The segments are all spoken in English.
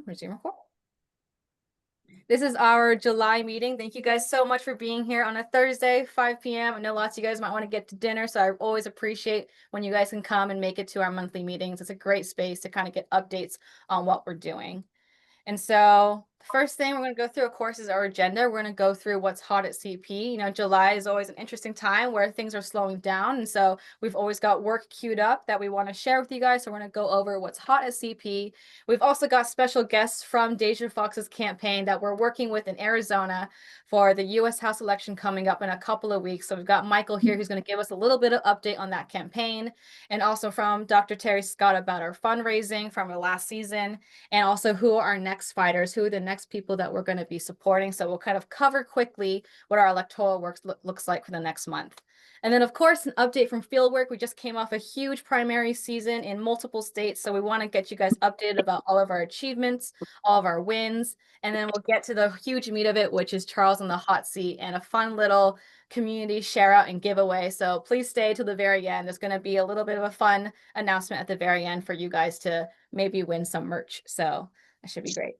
Resume record. This is our July meeting. Thank you guys so much for being here on a Thursday, 5 p.m. I know lots of you guys might want to get to dinner, so I always appreciate when you guys can come and make it to our monthly meetings. It's a great space to kind of get updates on what we're doing. And so the first thing we're going to go through, of course, is our agenda. We're going to go through what's hot at CP. You know, July is always an interesting time where things are slowing down. And so we've always got work queued up that we want to share with you guys. So we're going to go over what's hot at CP. We've also got special guests from Deja Fox's campaign that we're working with in Arizona for the U.S. House election coming up in a couple of weeks. So we've got Michael here who's going to give us a little bit of update on that campaign, and also from Dr. Terry Scott about our fundraising from the last season, and also who are our next fighters, who are the next people that we're going to be supporting. So we'll kind of cover quickly what our electoral work looks like for the next month. And then, of course, an update from fieldwork. We just came off a huge primary season in multiple states. So we want to get you guys updated about all of our achievements, all of our wins. And then we'll get to the huge meat of it, which is Charles on the hot seat and a fun little community share out and giveaway. So please stay to the very end. There's going to be a little bit of a fun announcement at the very end for you guys to maybe win some merch. So that should be great.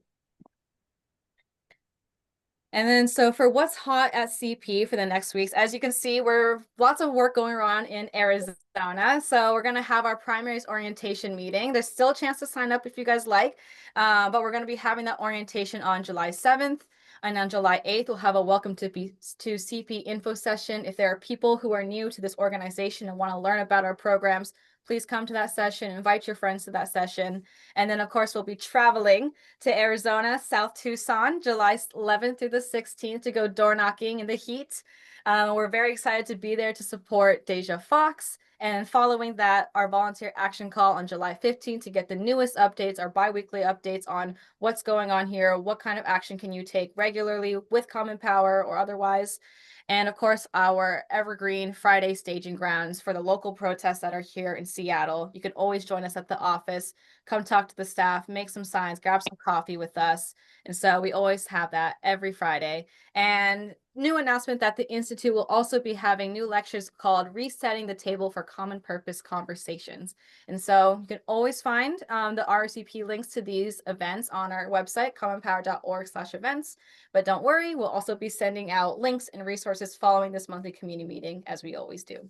And then, so for what's hot at CP for the next weeks, as you can see, we're lots of work going on in Arizona. So we're going to have our primaries orientation meeting. There's still a chance to sign up if you guys like, but we're going to be having that orientation on July 7th. And on July 8th, we'll have a welcome to CP info session. If there are people who are new to this organization and want to learn about our programs, please come to that session, invite your friends to that session. And then, of course, we'll be traveling to Arizona, South Tucson, July 11th through the 16th to go door knocking in the heat. We're very excited to be there to support Deja Fox. And following that, our volunteer action call on July 15th to get the newest updates, our bi-weekly updates on what's going on here, what kind of action can you take regularly with Common Power or otherwise. And of course, our evergreen Friday staging grounds for the local protests that are here in Seattle. You can always join us at the office, come talk to the staff, make some signs, grab some coffee with us. And so we always have that every Friday. And new announcement that the Institute will also be having new lectures called Resetting the Table for Common Purpose Conversations. And so you can always find the RSVP links to these events on our website, commonpower.org/events. But don't worry, we'll also be sending out links and resources following this monthly community meeting, as we always do.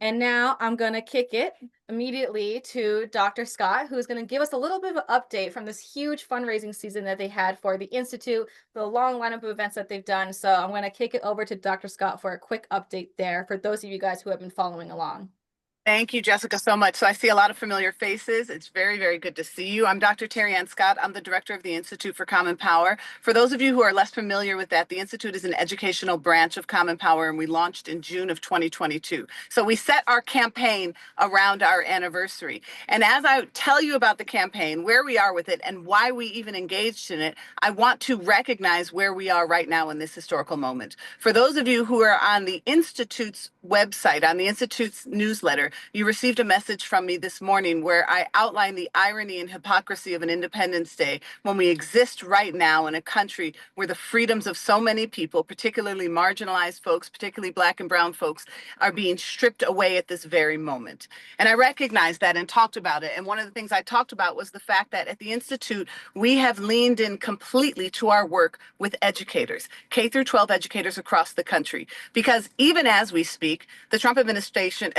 And now I'm going to kick it immediately to Dr. Scott, who's going to give us a little bit of an update from this huge fundraising season that they had for the Institute, the long lineup of events that they've done. So I'm going to kick it over to Dr. Scott for a quick update there for those of you guys who have been following along. Thank you, Jessica, so much. So I see a lot of familiar faces. It's very, very good to see you. I'm Dr. Terry Ann Scott. I'm the director of the Institute for Common Power. For those of you who are less familiar with that, the Institute is an educational branch of Common Power, and we launched in June of 2022. So we set our campaign around our anniversary. And as I tell you about the campaign, where we are with it, and why we even engaged in it, I want to recognize where we are right now in this historical moment. For those of you who are on the Institute's website, on the Institute's newsletter, you received a message from me this morning where I outlined the irony and hypocrisy of an Independence Day when we exist right now in a country where the freedoms of so many people, particularly marginalized folks, particularly Black and brown folks, are being stripped away at this very moment. And I recognized that and talked about it. And one of the things I talked about was the fact that at the Institute, we have leaned in completely to our work with educators, K through 12 educators across the country. Because even as we speak, the Trump administration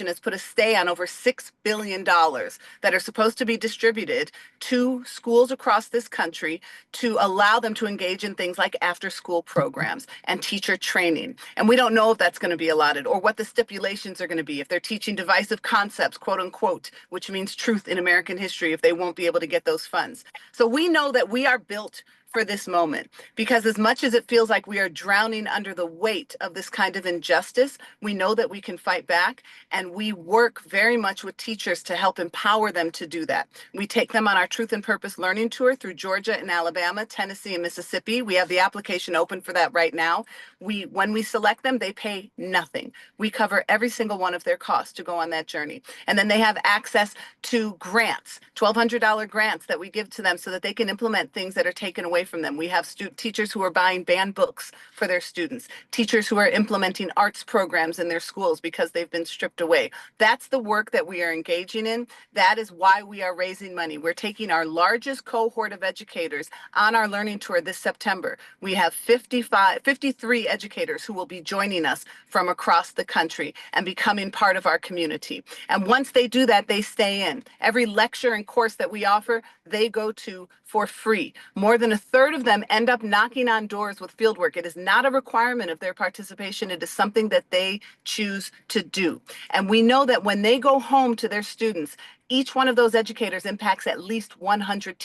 has put a stay on over $6 billion that are supposed to be distributed to schools across this country to allow them to engage in things like after-school programs and teacher training. And we don't know if that's going to be allotted or what the stipulations are going to be, if they're teaching divisive concepts, quote unquote, which means truth in American history, if they won't be able to get those funds. So we know that we are built for this moment, because as much as it feels like we are drowning under the weight of this kind of injustice, we know that we can fight back, and we work very much with teachers to help empower them to do that. We take them on our Truth and Purpose Learning Tour through Georgia and Alabama, Tennessee and Mississippi. We have the application open for that right now. When we select them, they pay nothing. We cover every single one of their costs to go on that journey. And then they have access to grants, $1,200 grants that we give to them so that they can implement things that are taken away away from them. We have teachers who are buying banned books for their students, teachers who are implementing arts programs in their schools because they've been stripped away. That's the work that we are engaging in. That is why we are raising money. We're taking our largest cohort of educators on our learning tour this September. We have 53 educators who will be joining us from across the country and becoming part of our community. And once they do that, they stay in. Every lecture and course that we offer, they go to for free. More than a third of them end up knocking on doors with fieldwork. It is not a requirement of their participation. It is something that they choose to do. And we know that when they go home to their students, each one of those educators impacts at least 100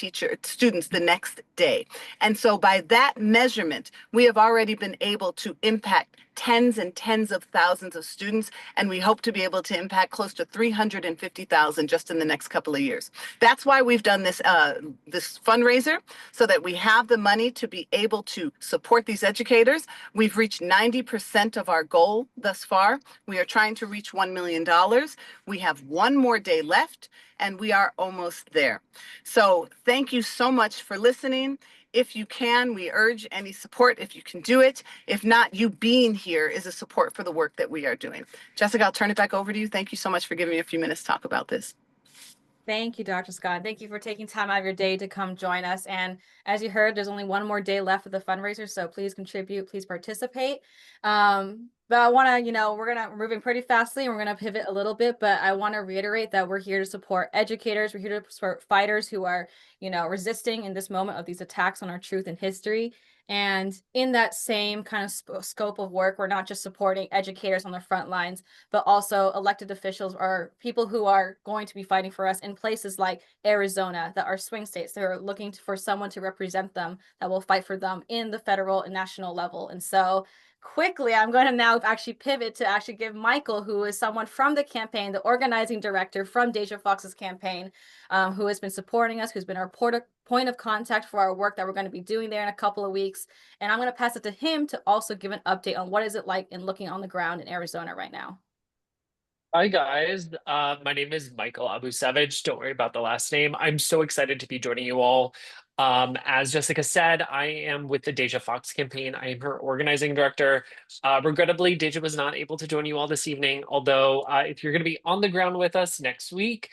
students the next day. And so by that measurement, we have already been able to impact tens and tens of thousands of students, and we hope to be able to impact close to 350,000 just in the next couple of years. That's why we've done this fundraiser, so that we have the money to be able to support these educators. We've reached 90% of our goal thus far. We are trying to reach $1 million. We have one more day left, and we are almost there. So thank you so much for listening. If you can, we urge any support if you can do it. If not, you being here is a support for the work that we are doing. Jessica, I'll turn it back over to you. Thank you so much for giving me a few minutes to talk about this. Thank you, Dr. Scott. Thank you for taking time out of your day to come join us. And as you heard, there's only one more day left of the fundraiser, so please contribute, please participate. But I want to, we're moving pretty fastly and we're going to pivot a little bit, but I want to reiterate that we're here to support educators. We're here to support fighters who are, resisting in this moment of these attacks on our truth and history. And in that same kind of scope of work, we're not just supporting educators on the front lines, but also elected officials or people who are going to be fighting for us in places like Arizona, that are swing states. They're looking for someone to represent them that will fight for them in the federal and national level. And so quickly, I'm going to now actually pivot to actually give Michael, who is someone from the campaign, the organizing director from Deja Fox's campaign, who has been supporting us, who's been our point of contact for our work that we're going to be doing there in a couple of weeks. And I'm going to pass it to him to also give an update on what is it like in looking on the ground in Arizona right now. Hi guys, my name is Michael Abusevich. Don't worry about the last name. I'm so excited to be joining you all. As Jessica said, I am with the Deja Fox campaign. I am her organizing director. Regrettably, Deja was not able to join you all this evening, although if you're going to be on the ground with us next week,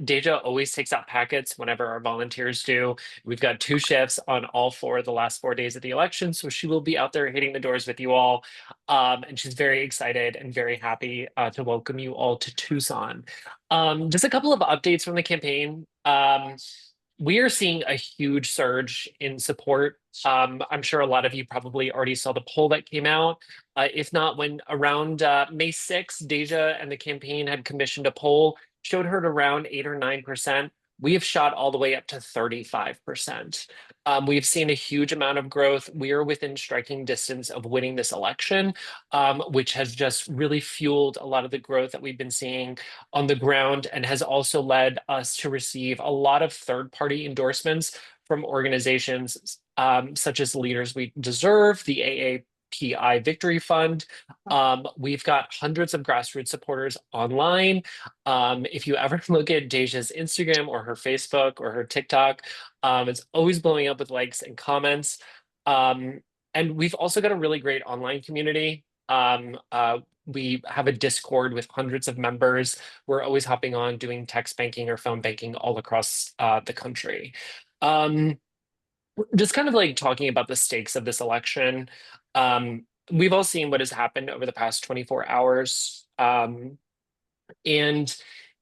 Deja always takes out packets whenever our volunteers do. We've got 2 shifts on all 4 of the last 4 days of the election, so she will be out there hitting the doors with you all. And she's very excited and very happy to welcome you all to Tucson. Just a couple of updates from the campaign. We are seeing a huge surge in support. I'm sure a lot of you probably already saw the poll that came out. If not, when around May 6th, Deja and the campaign had commissioned a poll, showed her at around 8 or 9%. We have shot all the way up to 35%. We've seen a huge amount of growth. We are within striking distance of winning this election, which has just really fueled a lot of the growth that we've been seeing on the ground, and has also led us to receive a lot of third-party endorsements from organizations such as Leaders We Deserve, the AAPI Victory Fund. We've got hundreds of grassroots supporters online. If you ever look at Deja's Instagram or her Facebook or her TikTok, it's always blowing up with likes and comments. And we've also got a really great online community. We have a Discord with hundreds of members. We're always hopping on doing text banking or phone banking all across the country. Just kind of like talking about the stakes of this election. We've all seen what has happened over the past 24 hours. And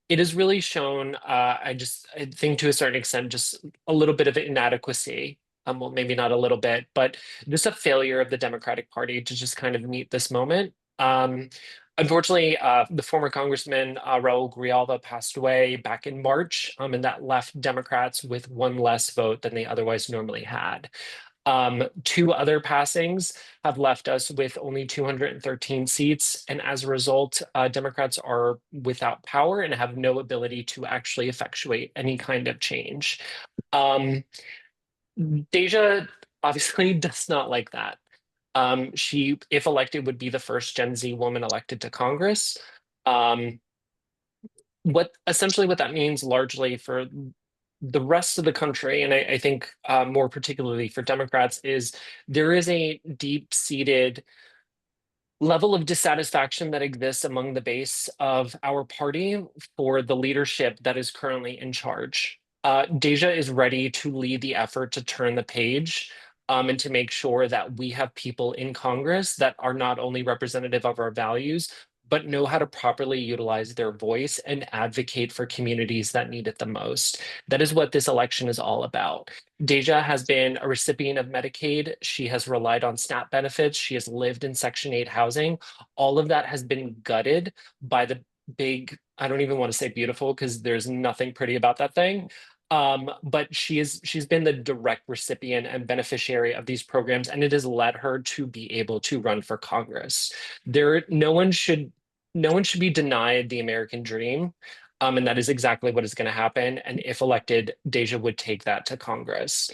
it has really shown, I think to a certain extent, just a little bit of inadequacy. Well, maybe not a little bit, but just a failure of the Democratic Party to just kind of meet this moment. Unfortunately, the former Congressman Raul Grijalva passed away back in March, and that left Democrats with 1 less vote than they otherwise normally had. 2 other passings have left us with only 213 seats. And as a result, Democrats are without power and have no ability to actually effectuate any kind of change. Deja obviously does not like that. She, if elected, would be the first Gen Z woman elected to Congress. Essentially what that means largely for the rest of the country, and I think more particularly for Democrats, is there is a deep-seated level of dissatisfaction that exists among the base of our party for the leadership that is currently in charge. Deja is ready to lead the effort to turn the page and to make sure that we have people in Congress that are not only representative of our values, but know how to properly utilize their voice and advocate for communities that need it the most. That is what this election is all about. Deja has been a recipient of Medicaid. She has relied on SNAP benefits. She has lived in Section 8 housing. All of that has been gutted by the big, I don't even want to say beautiful because there's nothing pretty about that thing. But she's been the direct recipient and beneficiary of these programs, and it has led her to be able to run for Congress. No one should be denied the American dream. And that is exactly what is going to happen. And if elected, Deja would take that to Congress.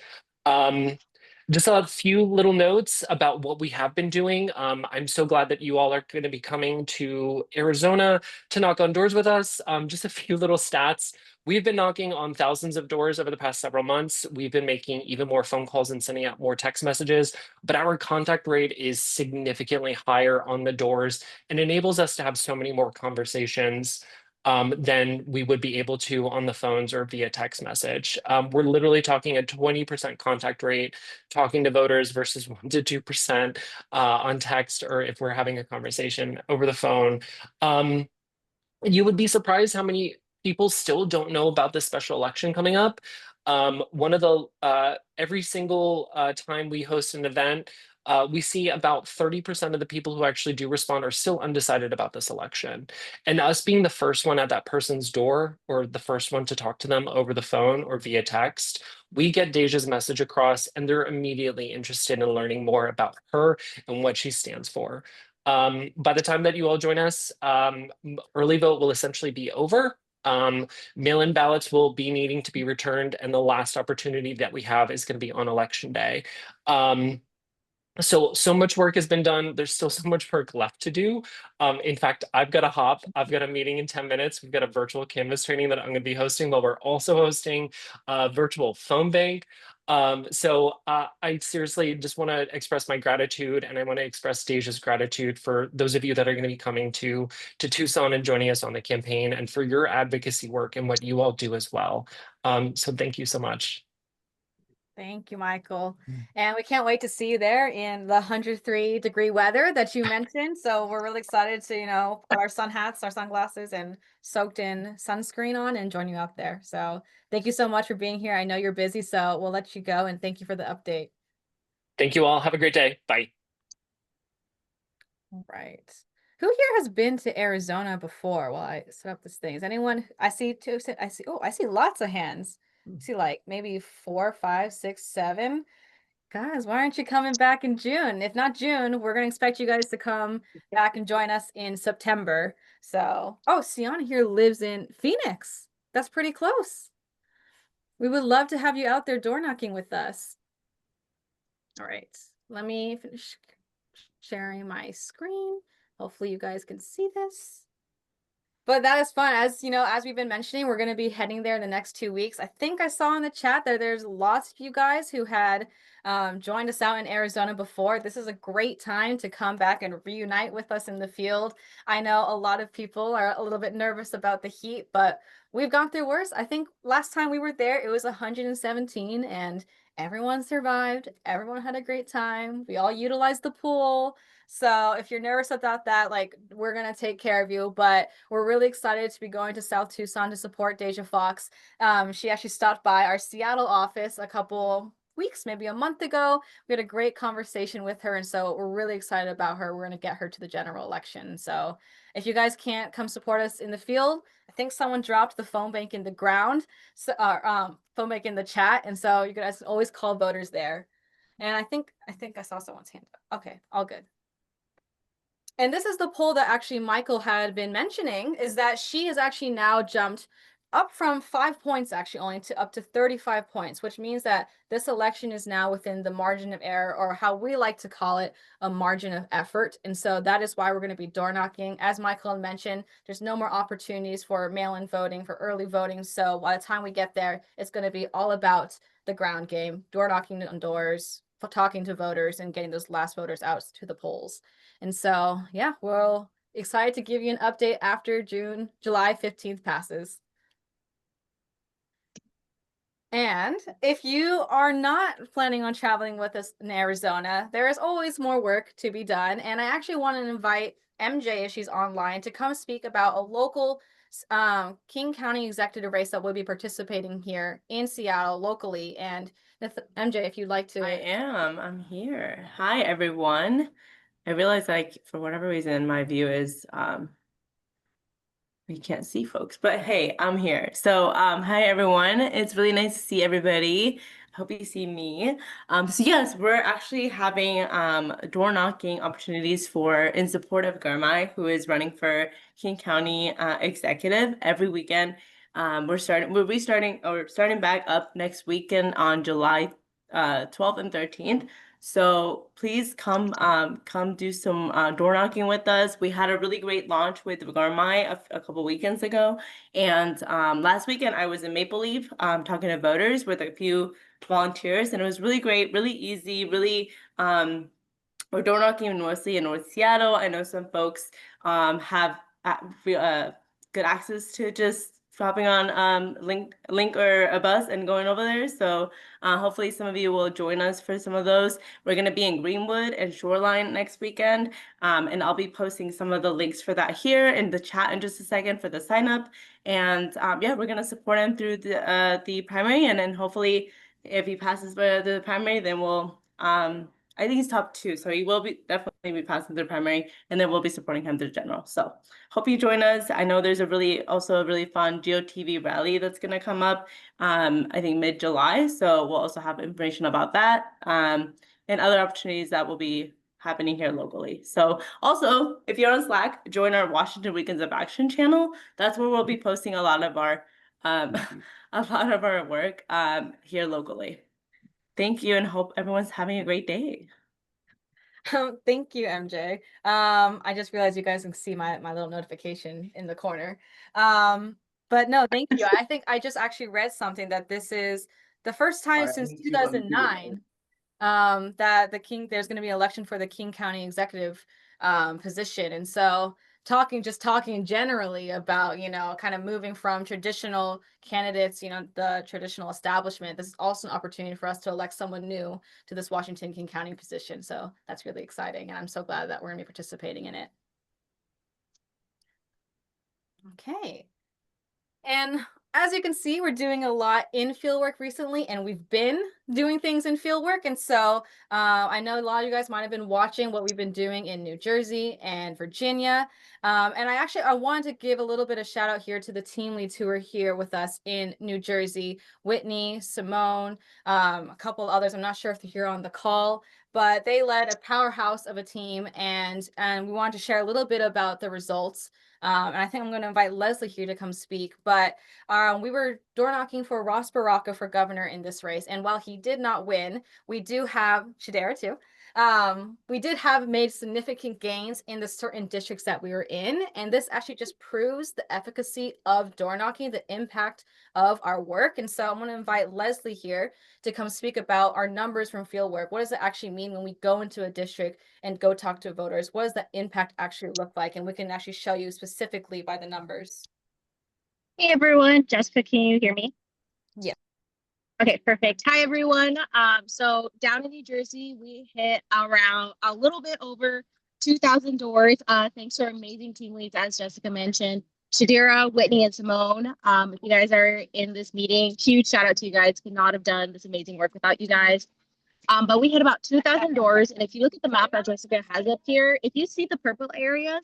Just a few little notes about what we have been doing. I'm so glad that you all are going to be coming to Arizona to knock on doors with us. Just a few little stats. We've been knocking on thousands of doors over the past several months. We've been making even more phone calls and sending out more text messages, but our contact rate is significantly higher on the doors and enables us to have so many more conversations than we would be able to on the phones or via text message. We're literally talking a 20% contact rate, talking to voters versus 1 to 2% on text, or if we're having a conversation over the phone. You would be surprised how many people still don't know about this special election coming up. Every single time we host an event, we see about 30% of the people who actually do respond are still undecided about this election. And us being the first one at that person's door or the first one to talk to them over the phone or via text, we get Deja's message across and they're immediately interested in learning more about her and what she stands for. By the time that you all join us, early vote will essentially be over. Mail-in ballots will be needing to be returned, and the last opportunity that we have is going to be on election day. So much work has been done. There's still so much work left to do. In fact, I've got to hop. I've got a meeting in 10 minutes. We've got a virtual Canvas training that I'm going to be hosting while we're also hosting a virtual phone bank. I seriously just want to express my gratitude, and I want to express Deja's gratitude for those of you that are going to be coming to Tucson and joining us on the campaign, and for your advocacy work and what you all do as well. So thank you so much. Thank you, Michael. And we can't wait to see you there in the 103-degree weather that you mentioned. So we're really excited to, put our sun hats, our sunglasses, and soaked in sunscreen on and join you out there. So thank you so much for being here. I know you're busy, so we'll let you go. And thank you for the update. Thank you all. Have a great day. Bye. All right. Who here has been to Arizona before while I set up this thing? Is anyone? I see lots of hands. I see like maybe 4, 5, 6, 7. Guys, why aren't you coming back in June? If not June, we're going to expect you guys to come back and join us in September. So, Sienna here lives in Phoenix. That's pretty close. We would love to have you out there door knocking with us. All right, let me finish sharing my screen. Hopefully you guys can see this. But that is fun. As we've been mentioning, we're going to be heading there in the next 2 weeks. I think I saw in the chat that there's lots of you guys who had joined us out in Arizona before. This is a great time to come back and reunite with us in the field. I know a lot of people are a little bit nervous about the heat, but we've gone through worse. I think last time we were there, it was 117 and everyone survived. Everyone had a great time. We all utilized the pool. So if you're nervous about that, we're going to take care of you, but we're really excited to be going to South Tucson to support Deja Fox. She actually stopped by our Seattle office a couple weeks, maybe a month ago. We had a great conversation with her. And so we're really excited about her. We're going to get her to the general election. So if you guys can't come support us in the field, I think someone dropped the phone bank in the ground, phone bank in the chat. And so you guys always call voters there. And I think I saw someone's hand up. Okay, all good. And this is the poll that actually Michael had been mentioning, is that she has actually now jumped up from 5 points actually only to up to 35 points, which means that this election is now within the margin of error, or how we like to call it, a margin of effort. And so that is why we're going to be door knocking. As Michael mentioned, there's no more opportunities for mail-in voting, for early voting. So by the time we get there, it's going to be all about the ground game, door knocking on doors, talking to voters, and getting those last voters out to the polls. And so, yeah, we're excited to give you an update after July 15th passes. And if you are not planning on traveling with us in Arizona, there is always more work to be done. And I actually want to invite MJ, if she's online, to come speak about a local King County executive race that will be participating here in Seattle locally. And MJ, if you'd like to. I'm here. Hi, everyone. I realize, like, for whatever reason, my view is we can't see folks, but hey, I'm here. So hi everyone. It's really nice to see everybody. Hope you see me. So yes, we're actually having door knocking opportunities in support of Gurmai, who is running for King County executive every weekend. We're starting back up next weekend on July 12th and 13th. So please come do some door knocking with us. We had a really great launch with Gurmai a couple weekends ago. And last weekend I was in Maple Leaf talking to voters with a few volunteers, and it was really great, really easy, really we're door knocking mostly in North Seattle. I know some folks have good access to just hopping on link or a bus and going over there. So hopefully some of you will join us for some of those. We're going to be in Greenwood and Shoreline next weekend. And I'll be posting some of the links for that here in the chat in just a second for the sign up. And yeah, we're going to support him through the primary. And then hopefully if he passes the primary, then we'll, I think he's top 2, so he will definitely be passing the primary, and then we'll be supporting him through general. So hope you join us. I know there's also a really fun GeoTV rally that's going to come up, I think mid-July. So we'll also have information about that and other opportunities that will be happening here locally. So also, if you're on Slack, join our Washington Weekends of Action channel. That's where we'll be posting a lot of our work here locally. Thank you, and hope everyone's having a great day. Thank you, MJ. I just realized you guys can see my little notification in the corner. But no, thank you. I think I just actually read something that this is the first time since 2009 that there's going to be an election for the King County executive position. And so just talking generally about, kind of moving from traditional candidates, the traditional establishment, this is also an opportunity for us to elect someone new to this Washington King County position. So that's really exciting. And I'm so glad that we're going to be participating in it. Okay. And as you can see, we're doing a lot in fieldwork recently, and we've been doing things in fieldwork. And so I know a lot of you guys might have been watching what we've been doing in New Jersey and Virginia. And I wanted to give a little bit of shout out here to the team leads who are here with us in New Jersey: Whitney, Simone, a couple of others. I'm not sure if they're here on the call, but they led a powerhouse of a team, and we wanted to share a little bit about the results. And I think I'm going to invite Leslie here to come speak. But we were door knocking for Ross Baraka for governor in this race. And while he did not win, we do have Shadera too. We did have made significant gains in the certain districts that we were in. And this actually just proves the efficacy of door knocking, the impact of our work. And so I'm going to invite Leslie here to come speak about our numbers from fieldwork. What does it actually mean when we go into a district and go talk to voters? What does that impact actually look like? And we can actually show you specifically by the numbers. Hey everyone, Jessica, can you hear me? Yeah. Okay, perfect. Hi everyone. So down in New Jersey, we hit around a little bit over 2,000 doors. Thanks to our amazing team leads, as Jessica mentioned, Shadera, Whitney, and Simone. If you guys are in this meeting, huge shout out to you guys. Could not have done this amazing work without you guys. But we hit about 2,000 doors. And if you look at the map that Jessica has up here, if you see the purple areas,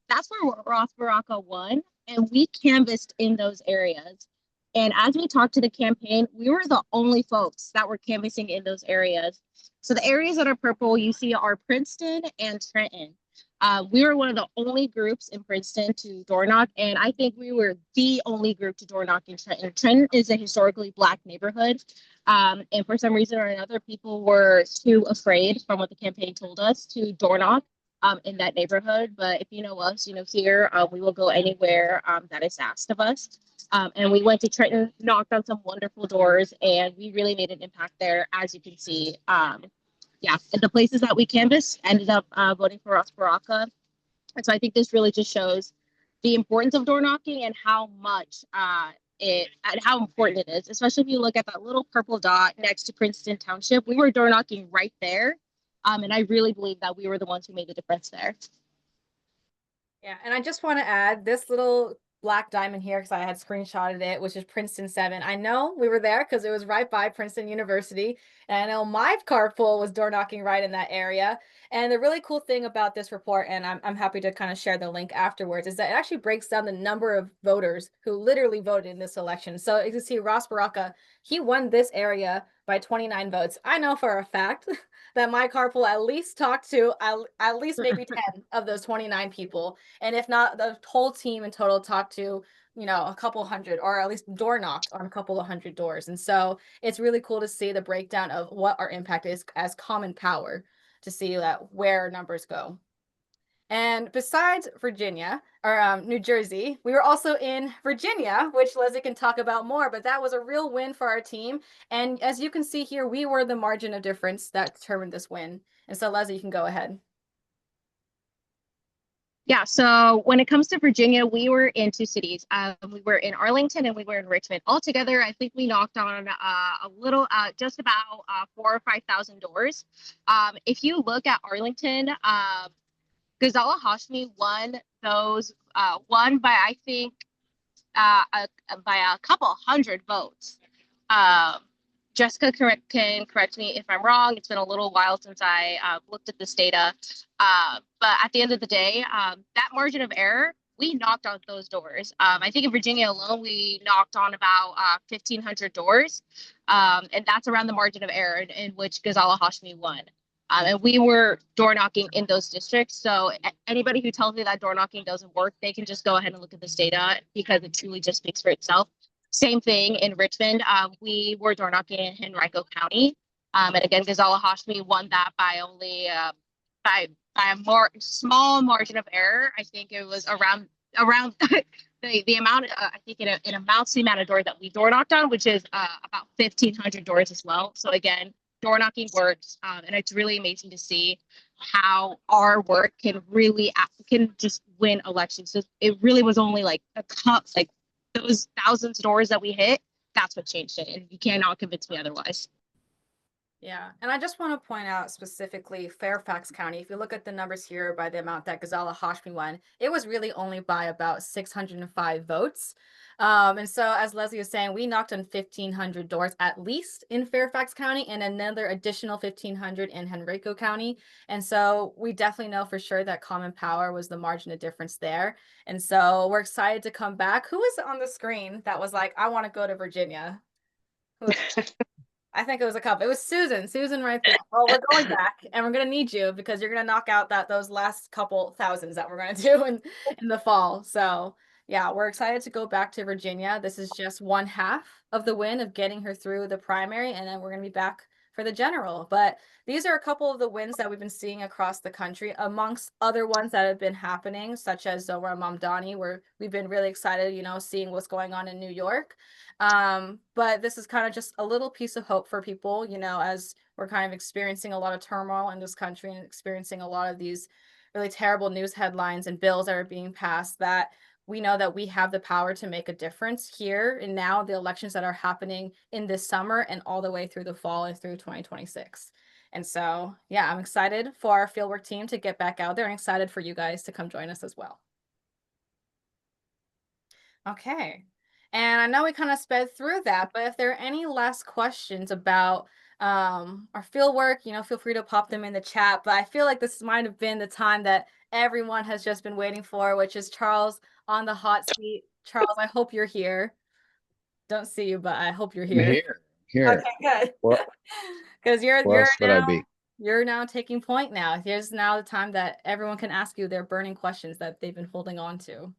that's where Ross Baraka won. And we canvassed in those areas. And as we talked to the campaign, we were the only folks that were canvassing in those areas. So the areas that are purple you see are Princeton and Trenton. We were one of the only groups in Princeton to door knock, and I think we were the only group to door knock in Trenton. Trenton is a historically Black neighborhood, and for some reason or another, people were too afraid, from what the campaign told us, to door knock in that neighborhood. But if you know us, you know here, we will go anywhere that is asked of us. And we went to Trenton, knocked on some wonderful doors, and we really made an impact there, as you can see. Yeah, and the places that we canvassed ended up voting for Ross Baraka. And so I think this really just shows the importance of door knocking and how much and how important it is, especially if you look at that little purple dot next to Princeton Township. We were door knocking right there. And I really believe that we were the ones who made the difference there. Yeah, and I just want to add this little black diamond here because I had screenshotted it, which is Princeton 7. I know we were there because it was right by Princeton University. And I know my carpool was door knocking right in that area. And the really cool thing about this report, and I'm happy to kind of share the link afterwards, is that it actually breaks down the number of voters who literally voted in this election. So you can see Ross Baraka, he won this area by 29 votes. I know for a fact that my carpool at least talked to at least maybe 10 of those 29 people. And if not, the whole team in total talked to, you know, a couple hundred, or at least door knocked on a couple of hundred doors. And so it's really cool to see the breakdown of what our impact is as Common Power, to see that where numbers go. And besides Virginia, or New Jersey, we were also in Virginia, which Leslie can talk about more, but that was a real win for our team. And as you can see here, we were the margin of difference that determined this win. And so Leslie, you can go ahead. Yeah, so when it comes to Virginia, we were in two cities. We were in Arlington and we were in Richmond. Altogether, I think we knocked on a little, just about 4,000 or 5,000 doors. If you look at Arlington, Ghazala Hashmi won those, won by, I think, by a couple hundred votes. Jessica can correct me if I'm wrong. It's been a little while since I looked at this data. But at the end of the day, that margin of error, we knocked on those doors. I think in Virginia alone, we knocked on about 1,500 doors. And that's around the margin of error in which Ghazala Hashmi won. And we were door knocking in those districts. So anybody who tells me that door knocking doesn't work, they can just go ahead and look at this data, because it truly just speaks for itself. Same thing in Richmond. We were door knocking in Henrico County. And again, Ghazala Hashmi won that by only by a more small margin of error. I think it was around the amount, I think it amounts to the amount of doors that we door knocked on, which is about 1,500 doors as well. So again, door knocking works, and it's really amazing to see how our work can really just win elections. So it really was only like those thousands of doors that we hit. That's what changed it, and you cannot convince me otherwise. Yeah, and I just want to point out specifically Fairfax County. If you look at the numbers here by the amount that Ghazala Hashmi won, it was really only by about 605 votes. And so, as Leslie was saying, we knocked on 1,500 doors at least in Fairfax County, and another additional 1,500 in Henrico County. And so we definitely know for sure that Common Power was the margin of difference there. And so we're excited to come back. Who was on the screen that was like, I want to go to Virginia? I think it was a couple. It was Susan. Susan right there. Well, we're going back, and we're gonna need you because you're gonna knock out those last couple thousands that we're gonna do in the fall. So yeah, we're excited to go back to Virginia. This is just one half of the win of getting her through the primary, and then we're gonna be back for the general. But these are a couple of the wins that we've been seeing across the country, amongst other ones that have been happening, such as Zohra Mamdani, where we've been really excited, you know, seeing what's going on in New York. But this is kind of just a little piece of hope for people, you know, as we're kind of experiencing a lot of turmoil in this country and experiencing a lot of these really terrible news headlines and bills that are being passed, that we know that we have the power to make a difference here and now, the elections that are happening in this summer and all the way through the fall and through 2026. And so, yeah, I'm excited for our fieldwork team to get back out there, and excited for you guys to come join us as well. Okay. And I know we kind of sped through that, but if there are any last questions about our field work, you know, feel free to pop them in the chat. But I feel like this might have been the time that everyone has just been waiting for, which is Charles on the hot seat. Charles, I hope you're here. Don't see you, but I hope you're here. Here. Okay, good. Well, Because you're where else would I now be? you're now taking point now. Here's now the time that everyone can ask you their burning questions that they've been holding on to.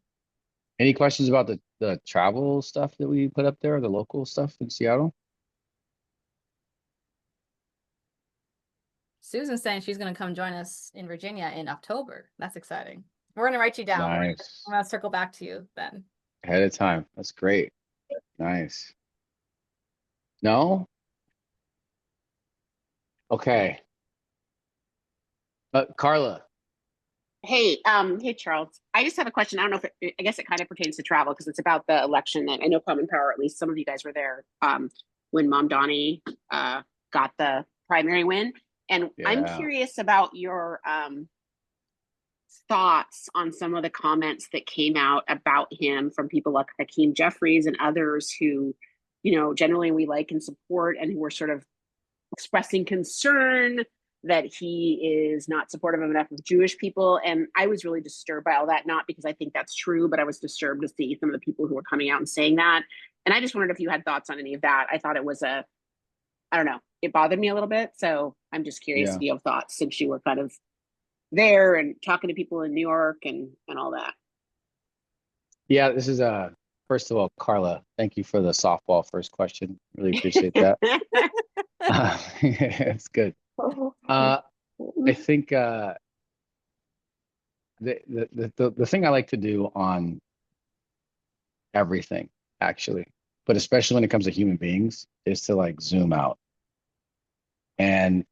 Any questions about the travel stuff that we put up there, the local stuff in Seattle? Susan's saying she's going to come join us in Virginia in October. That's exciting. We're going to write you down. Nice. I'm going to circle back to you then. Ahead of time. That's great. Nice. No? Okay. Carla. Hey, hey, Charles. I just have a question. I don't know if I guess it kind of pertains to travel because it's about the election that I know Common Power, at least some of you guys were there, when Mamdani got the primary win. And I'm Yeah. curious about your thoughts on some of the comments that came out about him from people like Hakeem Jeffries and others who, generally we like and support, and who were sort of expressing concern that he is not supportive of enough of Jewish people. And I was really disturbed by all that, not because I think that's true, but I was disturbed to see some of the people who were coming out and saying that. And I just wondered if you had thoughts on any of that. I thought it was I don't know, it bothered me a little bit. So I'm just curious Yeah. if you have thoughts, since you were kind of there and talking to people in New York and all that. Yeah, this is first of all, Carla, thank you for the softball first question. Really appreciate that. It's good. I think the thing I like to do on everything, actually, but especially when it comes to human beings, is to like zoom out. And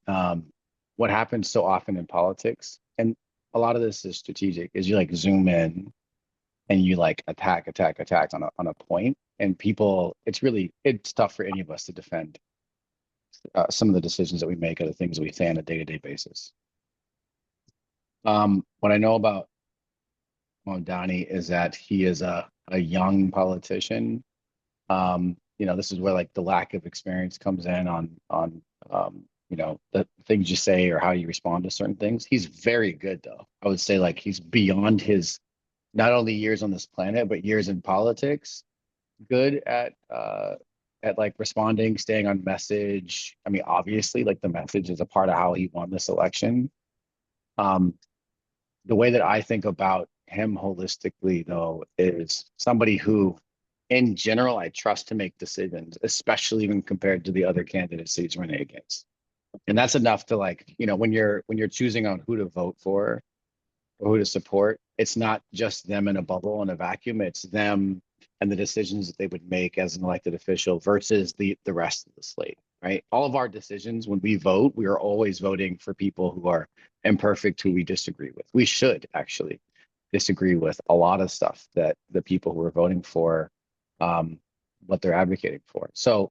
what happens so often in politics, and a lot of this is strategic, is you like zoom in and you like attack on a point, and people, it's tough for any of us to defend some of the decisions that we make or the things that we say on a day-to-day basis. What I know about Mamdani is that he is a young politician. This is where like the lack of experience comes in on the things you say or how you respond to certain things. He's very good though. I would say like he's beyond his not only years on this planet, but years in politics, good at like responding, staying on message. I mean, obviously, like the message is a part of how he won this election. The way that I think about him holistically, though, is somebody who, in general, I trust to make decisions, especially when compared to the other candidates he's running against. And that's enough to like, when you're choosing on who to vote for or who to support, it's not just them in a bubble in a vacuum. It's them and the decisions that they would make as an elected official versus the rest of the slate, right? All of our decisions when we vote, we are always voting for people who are imperfect, who we disagree with. We should actually disagree with a lot of stuff that the people who are voting for, what they're advocating for. So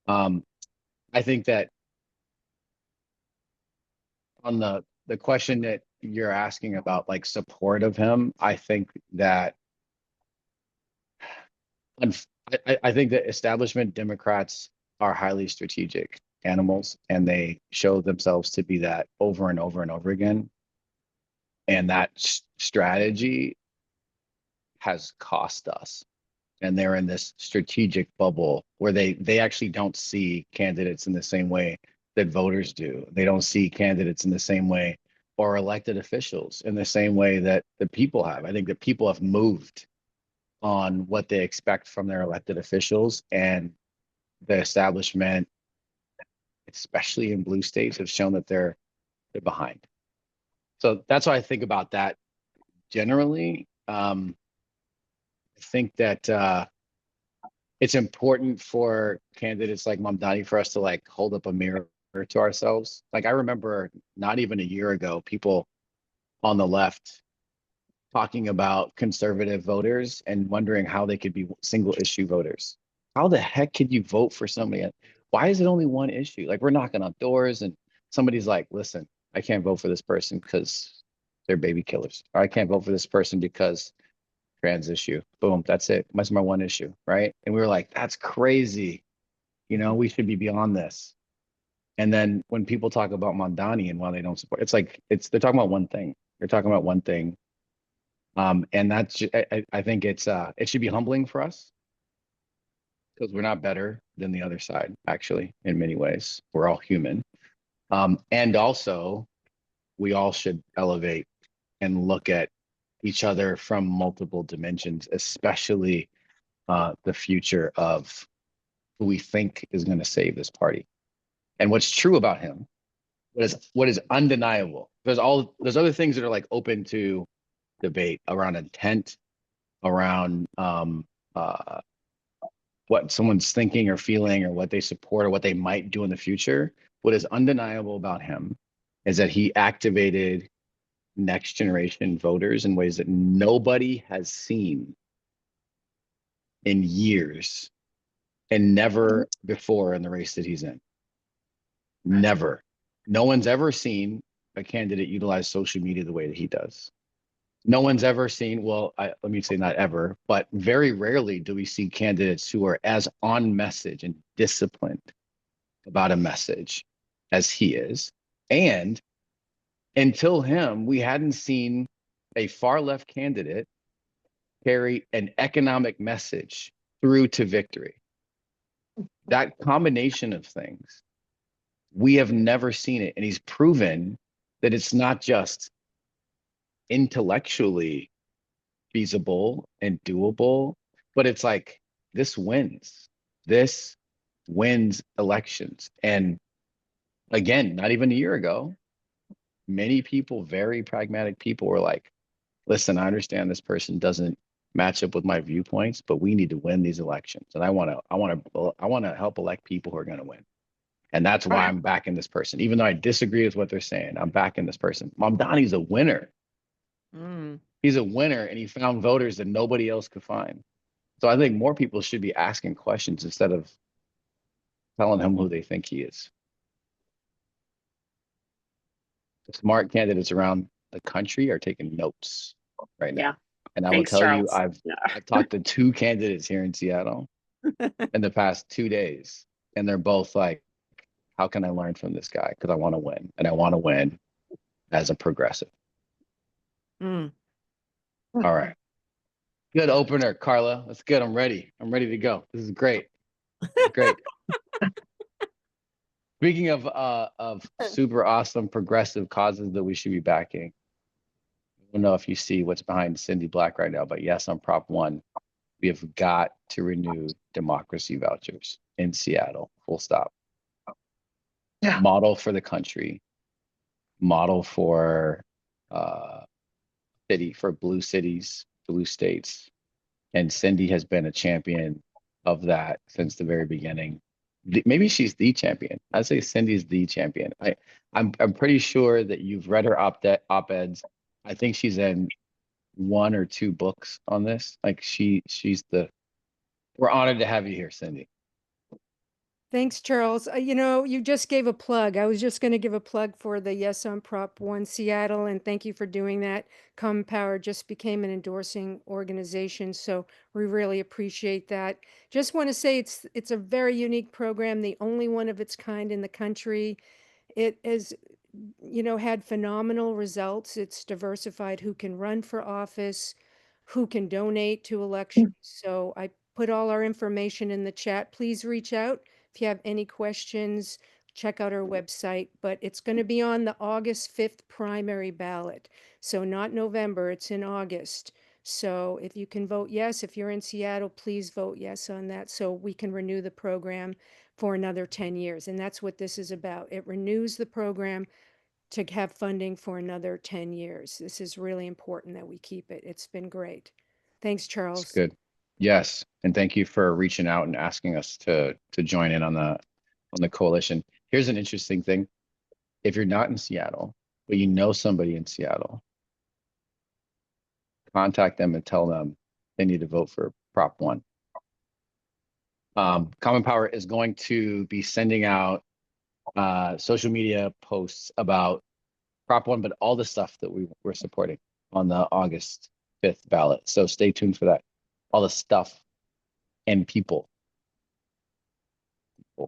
I think that on the question that you're asking about like support of him, I think that I think that establishment Democrats are highly strategic animals, and they show themselves to be that over and over and over again. And that strategy has cost us. And they're in this strategic bubble where they actually don't see candidates in the same way that voters do. They don't see candidates in the same way, or elected officials in the same way that the people have. I think that people have moved on what they expect from their elected officials, and the establishment, especially in blue states, have shown that they're behind. So that's why I think about that generally. I think that it's important for candidates like Mamdani for us to like hold up a mirror to ourselves. Like I remember not even a year ago, people on the left talking about conservative voters and wondering how they could be single issue voters. How the heck could you vote for somebody? Why is it only one issue? Like we're knocking on doors and somebody's like, listen, I can't vote for this person because they're baby killers. Or I can't vote for this person because trans issue. Boom, that's it. That's my one issue, right? And we were like, that's crazy. We should be beyond this. And then when people talk about Mamdani and why they don't support, it's like they're talking about one thing. They're talking about one thing. And that's I think it should be humbling for us, because we're not better than the other side, actually, in many ways. We're all human. And also, we all should elevate and look at each other from multiple dimensions, especially the future of who we think is going to save this party. And what's true about him, what is undeniable. There's other things that are like open to debate around intent, around what someone's thinking or feeling or what they support or what they might do in the future. What is undeniable about him is that he activated next generation voters in ways that nobody has seen in years and never before in the race that he's in. Never. No one's ever seen a candidate utilize social media the way that he does. No one's ever seen, let me say not ever, but very rarely do we see candidates who are as on message and disciplined about a message as he is. And until him, we hadn't seen a far left candidate carry an economic message through to victory. That combination of things, we have never seen it. And he's proven that it's not just intellectually feasible and doable, but it's like this wins elections. And again, not even a year ago, many people, very pragmatic people, were like, listen, I understand this person doesn't match up with my viewpoints, but we need to win these elections, and I want to help elect people who are going to win. And that's why I'm backing this person, even though I disagree with what they're saying. I'm backing this person. Mamdani's a winner. He's a winner, and he found voters that nobody else could find. So I think more people should be asking questions instead of telling him who they think he is. The smart candidates around the country are taking notes right now. Yeah. And I Thanks, will tell you, Charles. I've talked to 2 candidates here in Seattle in the past 2 days, and they're both like, how can I learn from this guy? Because I want to win, and I want to win as a progressive. All right. Good opener, Carla. That's good. I'm ready. I'm ready to go. This is great. This is great. Speaking of super awesome progressive causes that we should be backing, I don't know if you see what's behind Cindy Black right now, but yes, on Prop 1, we have got to renew democracy vouchers in Seattle, full stop. Yeah. Model for the country, model for blue cities, blue states. And Cindy has been a champion of that since the very beginning. Maybe she's the champion. I'd say Cindy's the champion. I'm pretty sure that you've read her op-eds. I think she's in 1 or 2 books on this. Like we're honored to have you here, Cindy. Thanks, Charles. You just gave a plug. I was just going to give a plug for the Yes on Prop 1 Seattle, and thank you for doing that. Common Power just became an endorsing organization, so we really appreciate that. Just want to say it's a very unique program, the only one of its kind in the country. It has, had phenomenal results. It's diversified who can run for office, who can donate to elections. So I put all our information in the chat. Please reach out. If you have any questions, check out our website, but it's going to be on the August 5th primary ballot. So not November, it's in August. So if you can vote yes, if you're in Seattle, please vote yes on that so we can renew the program for another 10 years. And that's what this is about. It renews the program to have funding for another 10 years. This is really important that we keep it. It's been great. Thanks, Charles. That's good. Yes, and thank you for reaching out and asking us to join in on the coalition. Here's an interesting thing. If you're not in Seattle, but you know somebody in Seattle, contact them and tell them they need to vote for Prop 1. Common Power is going to be sending out social media posts about Prop 1, but all the stuff that we're supporting on the August 5th ballot. So stay tuned for that. All the stuff and people. We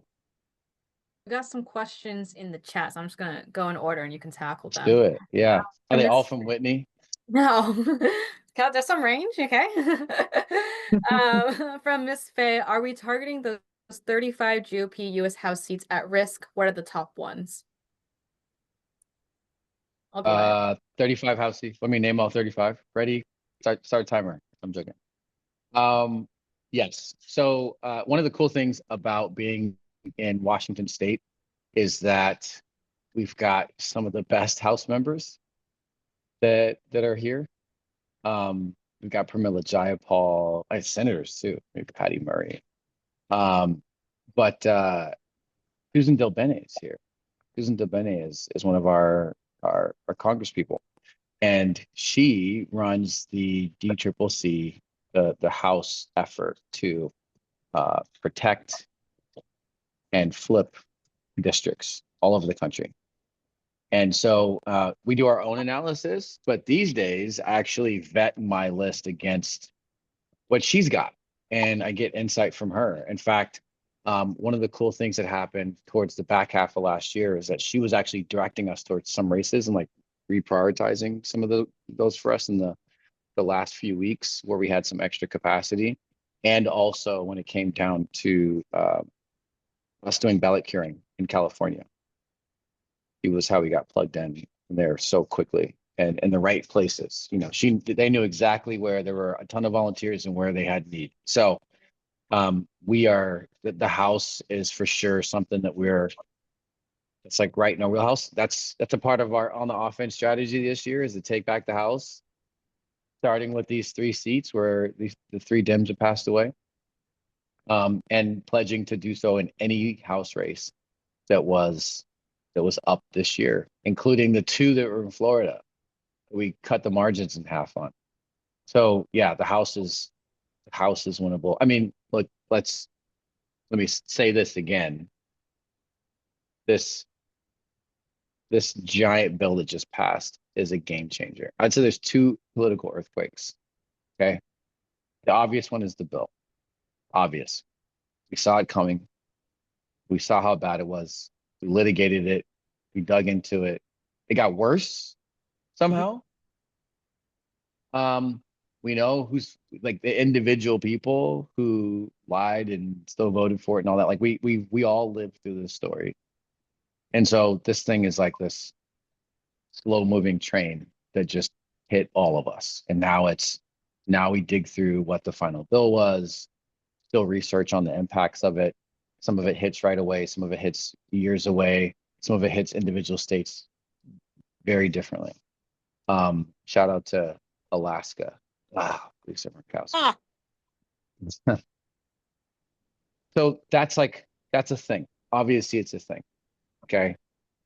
got some questions in the chat, so I'm just gonna go in order and you can tackle them. Let's do it. Yeah. Are they all Miss- from Whitney? No, there's some range, okay? From Miss Faye, are we targeting those 35 GOP U.S. House seats at risk? What are the top ones? I'll go ahead. 35 House seats. Let me name all 35. Ready? Start timer. I'm joking. Yes. So one of the cool things about being in Washington State is that we've got some of the best House members that are here. We've got Pramila Jayapal, senators too, maybe Patty Murray. But Susan DelBene is here. Susan DelBene is one of our congresspeople, and she runs the DCCC, the House effort to protect and flip districts all over the country. And so we do our own analysis, but these days I actually vet my list against what she's got, and I get insight from her. In fact, one of the cool things that happened towards the back half of last year is that she was actually directing us towards some races and like reprioritizing some of those for us in the last few weeks where we had some extra capacity. And also when it came down to us doing ballot curing in California. It was how we got plugged in there so quickly and in the right places. You know, they knew exactly where there were a ton of volunteers and where they had need. So the House is for sure something that it's like right in our wheelhouse. That's a part of our on the offense strategy this year is to take back the House, starting with these 3 seats where the 3 Dems have passed away, and pledging to do so in any House race that was up this year, including the 2 that were in Florida. We cut the margins in half on. So yeah, the House is winnable. I mean, look, let me say this again. This giant bill that just passed is a game changer. I'd say there's 2 political earthquakes. Okay. The obvious one is the bill. Obvious. We saw it coming. We saw how bad it was. We litigated it. We dug into it. It got worse somehow. We know who's like the individual people who lied and still voted for it and all that. Like we all lived through this story. And so this thing is like this slow moving train that just hit all of us. And now we dig through what the final bill was, still research on the impacts of it. Some of it hits right away. Some of it hits years away. Some of it hits individual states very differently. Shout out to Alaska. Wow, Lisa Murkowski. So that's a thing. Obviously, it's a thing. Okay.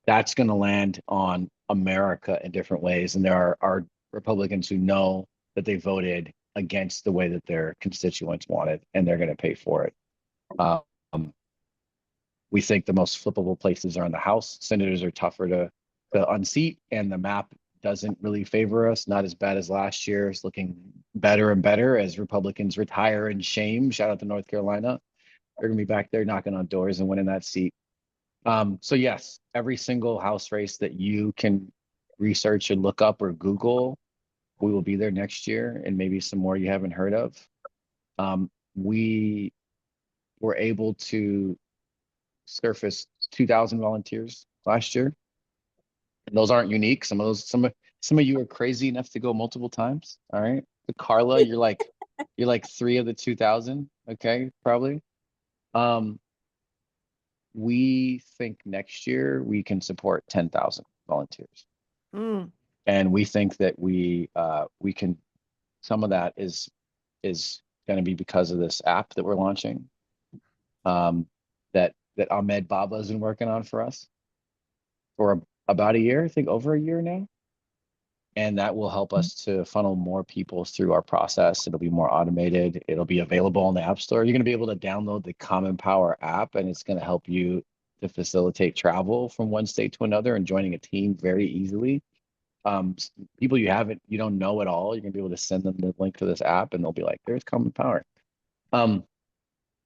That's going to land on America in different ways. And there are Republicans who know that they voted against the way that their constituents wanted, and they're going to pay for it. We think the most flippable places are in the House. Senators are tougher to unseat, and the map doesn't really favor us. Not as bad as last year. It's looking better and better as Republicans retire in shame. Shout out to North Carolina. They're going to be back there knocking on doors and winning that seat. So yes, every single House race that you can research and look up or Google, we will be there next year, and maybe some more you haven't heard of. We were able to surface 2,000 volunteers last year. And those aren't unique. Some of you are crazy enough to go multiple times. All right. But Carla, you're like 3 of the 2,000. Okay, probably. We think next year we can support 10,000 volunteers. And we think that we can, some of that is going to be because of this app that we're launching, that Ahmed Baba has been working on for us for about a year, I think over a year now. And that will help us to funnel more people through our process. It'll be more automated. It'll be available on the App Store. You're going to be able to download the Common Power app, and it's going to help you to facilitate travel from one state to another and joining a team very easily. People you don't know at all, you're going to be able to send them the link to this app, and they'll be like, there's Common Power.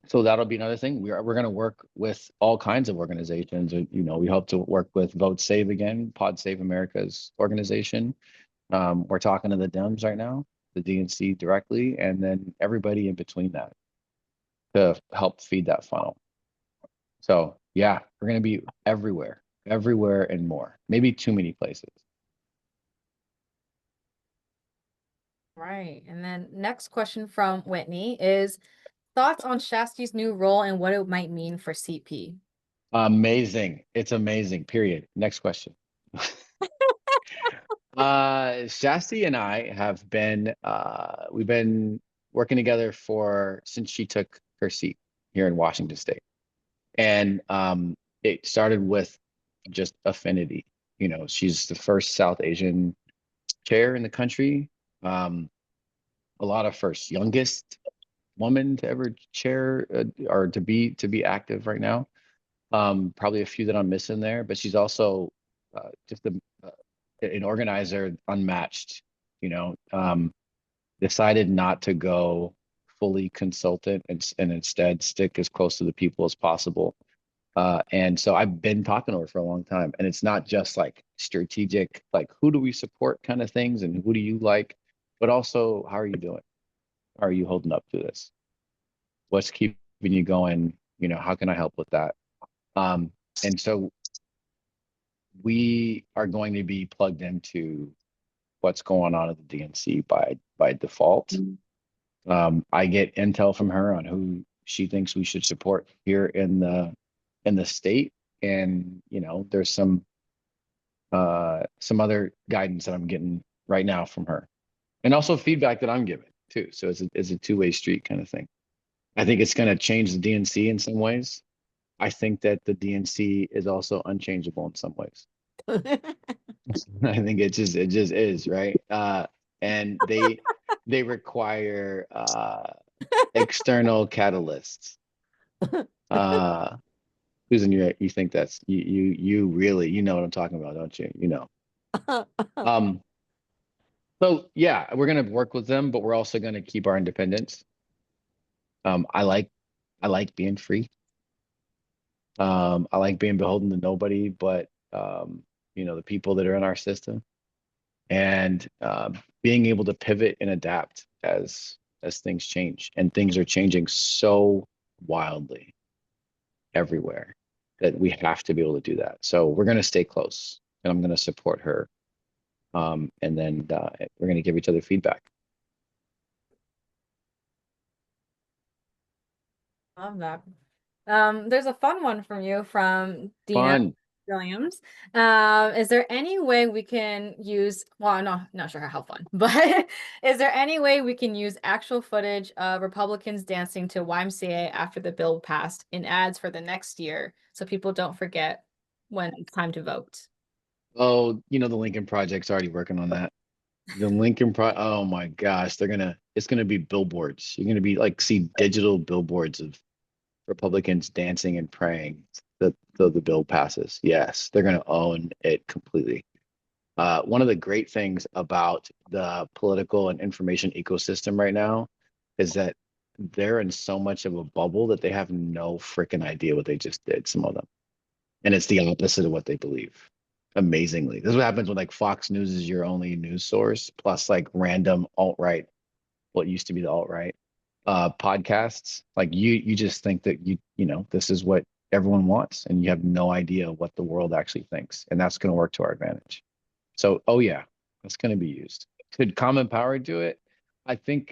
So that'll be another thing. We're going to work with all kinds of organizations. We hope to work with Vote Save again, Pod Save America's organization. We're talking to the Dems right now, the DNC directly, and then everybody in between that to help feed that funnel. So yeah, we're going to be everywhere and more, maybe too many places. Right. And then next question from Whitney is thoughts on Shasty's new role and what it might mean for CP. Amazing. It's amazing. Period. Next question. Shasti and I have been we've been working together since she took her seat here in Washington State. And it started with just affinity. You know, she's the first South Asian chair in the country. A lot of first, youngest woman to ever chair or to be active right now. Probably a few that I'm missing there, but she's also just an organizer unmatched. You know, decided not to go fully consultant and instead stick as close to the people as possible. And so I've been talking to her for a long time, and it's not just like strategic, like who do we support kind of things and who do you like, but also how are you doing? How are you holding up to this? What's keeping you going? You know, how can I help with that? And so we are going to be plugged into what's going on at the DNC by default. I get intel from her on who she thinks we should support here in the state, and you know, there's some other guidance that I'm getting right now from her, and also feedback that I'm giving too. So it's a two-way street kind of thing. I think it's going to change the DNC in some ways. I think that the DNC is also unchangeable in some ways. I think it just is, right? And they require external catalysts. Susan, you think that's you really, you know what I'm talking about, don't you? You know. So yeah, we're gonna work with them, but we're also gonna keep our independence. I like being free. I like being beholden to nobody but you know, the people that are in our system, and being able to pivot and adapt as things change, and things are changing so wildly everywhere that we have to be able to do that. So we're going to stay close, and I'm going to support her, and then we're going to give each other feedback. Love that. There's a fun one from you from Dina Fun. Williams. Is there any way we can use, well, I'm not sure how fun, but is there any way we can use actual footage of Republicans dancing to YMCA after the bill passed in ads for the next year so people don't forget when it's time to vote? Oh, you know, the Lincoln Project's already working on that. The Lincoln oh my gosh, it's gonna be billboards. You're gonna be like, see digital billboards of Republicans dancing and praying that the bill passes. Yes, they're going to own it completely. One of the great things about the political and information ecosystem right now is that they're in so much of a bubble that they have no freaking idea what they just did, some of them. And it's the opposite of what they believe. Amazingly. This is what happens when like Fox News is your only news source, plus like random alt-right, what used to be the alt-right podcasts. Like you just think that you know, this is what everyone wants, and you have no idea what the world actually thinks, and that's going to work to our advantage. So oh yeah, that's going to be used. Could Common Power do it? I think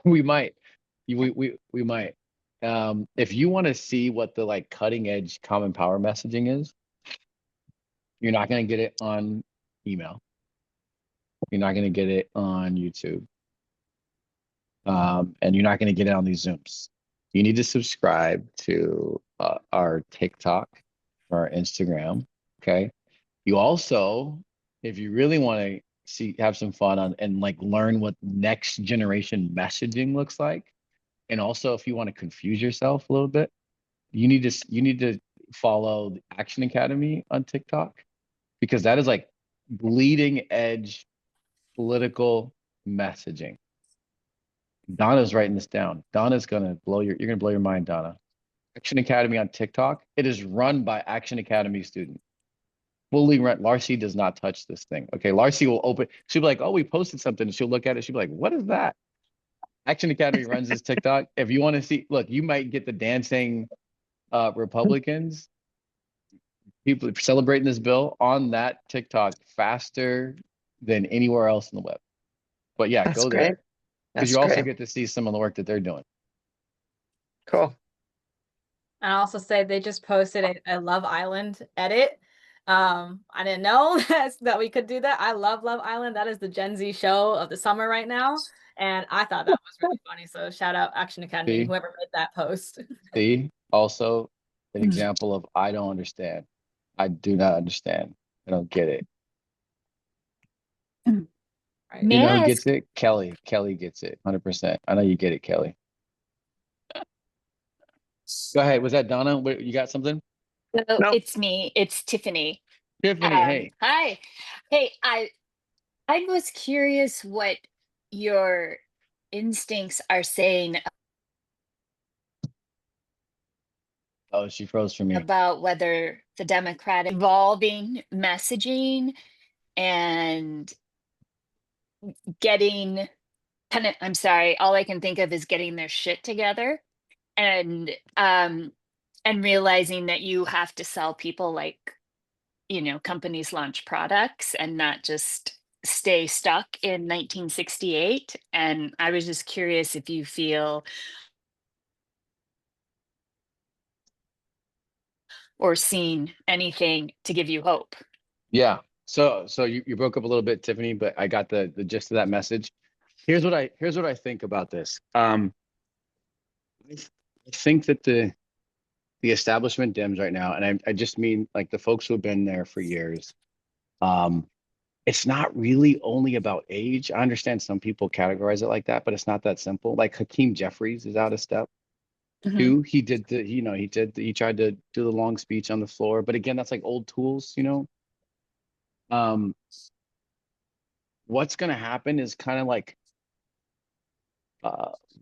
we might. We might. If you want to see what the like cutting edge Common Power messaging is, you're not going to get it on email. You're not going to get it on YouTube. And you're not going to get it on these Zooms. You need to subscribe to our TikTok or our Instagram. Okay. You also, if you really want to have some fun and like learn what next generation messaging looks like, and also if you want to confuse yourself a little bit, you need to follow the Action Academy on TikTok, because that is like bleeding edge political messaging. Donna's writing this down. Donna's gonna you're gonna blow your mind, Donna. Action Academy on TikTok. It is run by Action Academy students. Fully run. Larcy does not touch this thing. Okay, Larcy will open. She'll be like, "Oh, we posted something." And she'll look at it. She'll be like, "What is that?" Action Academy runs this TikTok. If you want to see, look, you might get the dancing Republicans, people celebrating this bill on that TikTok faster than anywhere else in the web. But yeah, That's go great. there because That's you also great. get to see some of the work that they're doing. Cool. And I also say they just posted a Love Island edit. I didn't know that we could do that. I love Love Island. That is the Gen Z show of the summer right now. And I thought that was really funny. So shout out Action Academy, See? whoever made that post. See, also an example of I don't understand. I do not understand. I don't get it. Right. You know who Yes. gets it? Kelly. Kelly gets it 100%. I know you get it, Kelly. Go ahead. Was that Donna? You got something? So Nope. it's me. It's Tiffany. Tiffany, hey. Hi. Hey, I was curious what your instincts are saying Oh, she froze for me. about whether the Democratic evolving messaging and getting I'm sorry, all I can think of is getting their shit together and realizing that you have to sell people like, companies launch products and not just stay stuck in 1968. And I was just curious if you feel or seen anything to give you hope. Yeah. So you broke up a little bit, Tiffany, but I got the gist of that message. Here's what I think about this. I think that the establishment Dems right now, and I just mean like the folks who have been there for years, it's not really only about age. I understand some people categorize it like that, but it's not that simple. Like Hakeem Jeffries is out of step. Two, he tried to do the long speech on the floor, but again, that's like old tools, what's going to happen is kind of like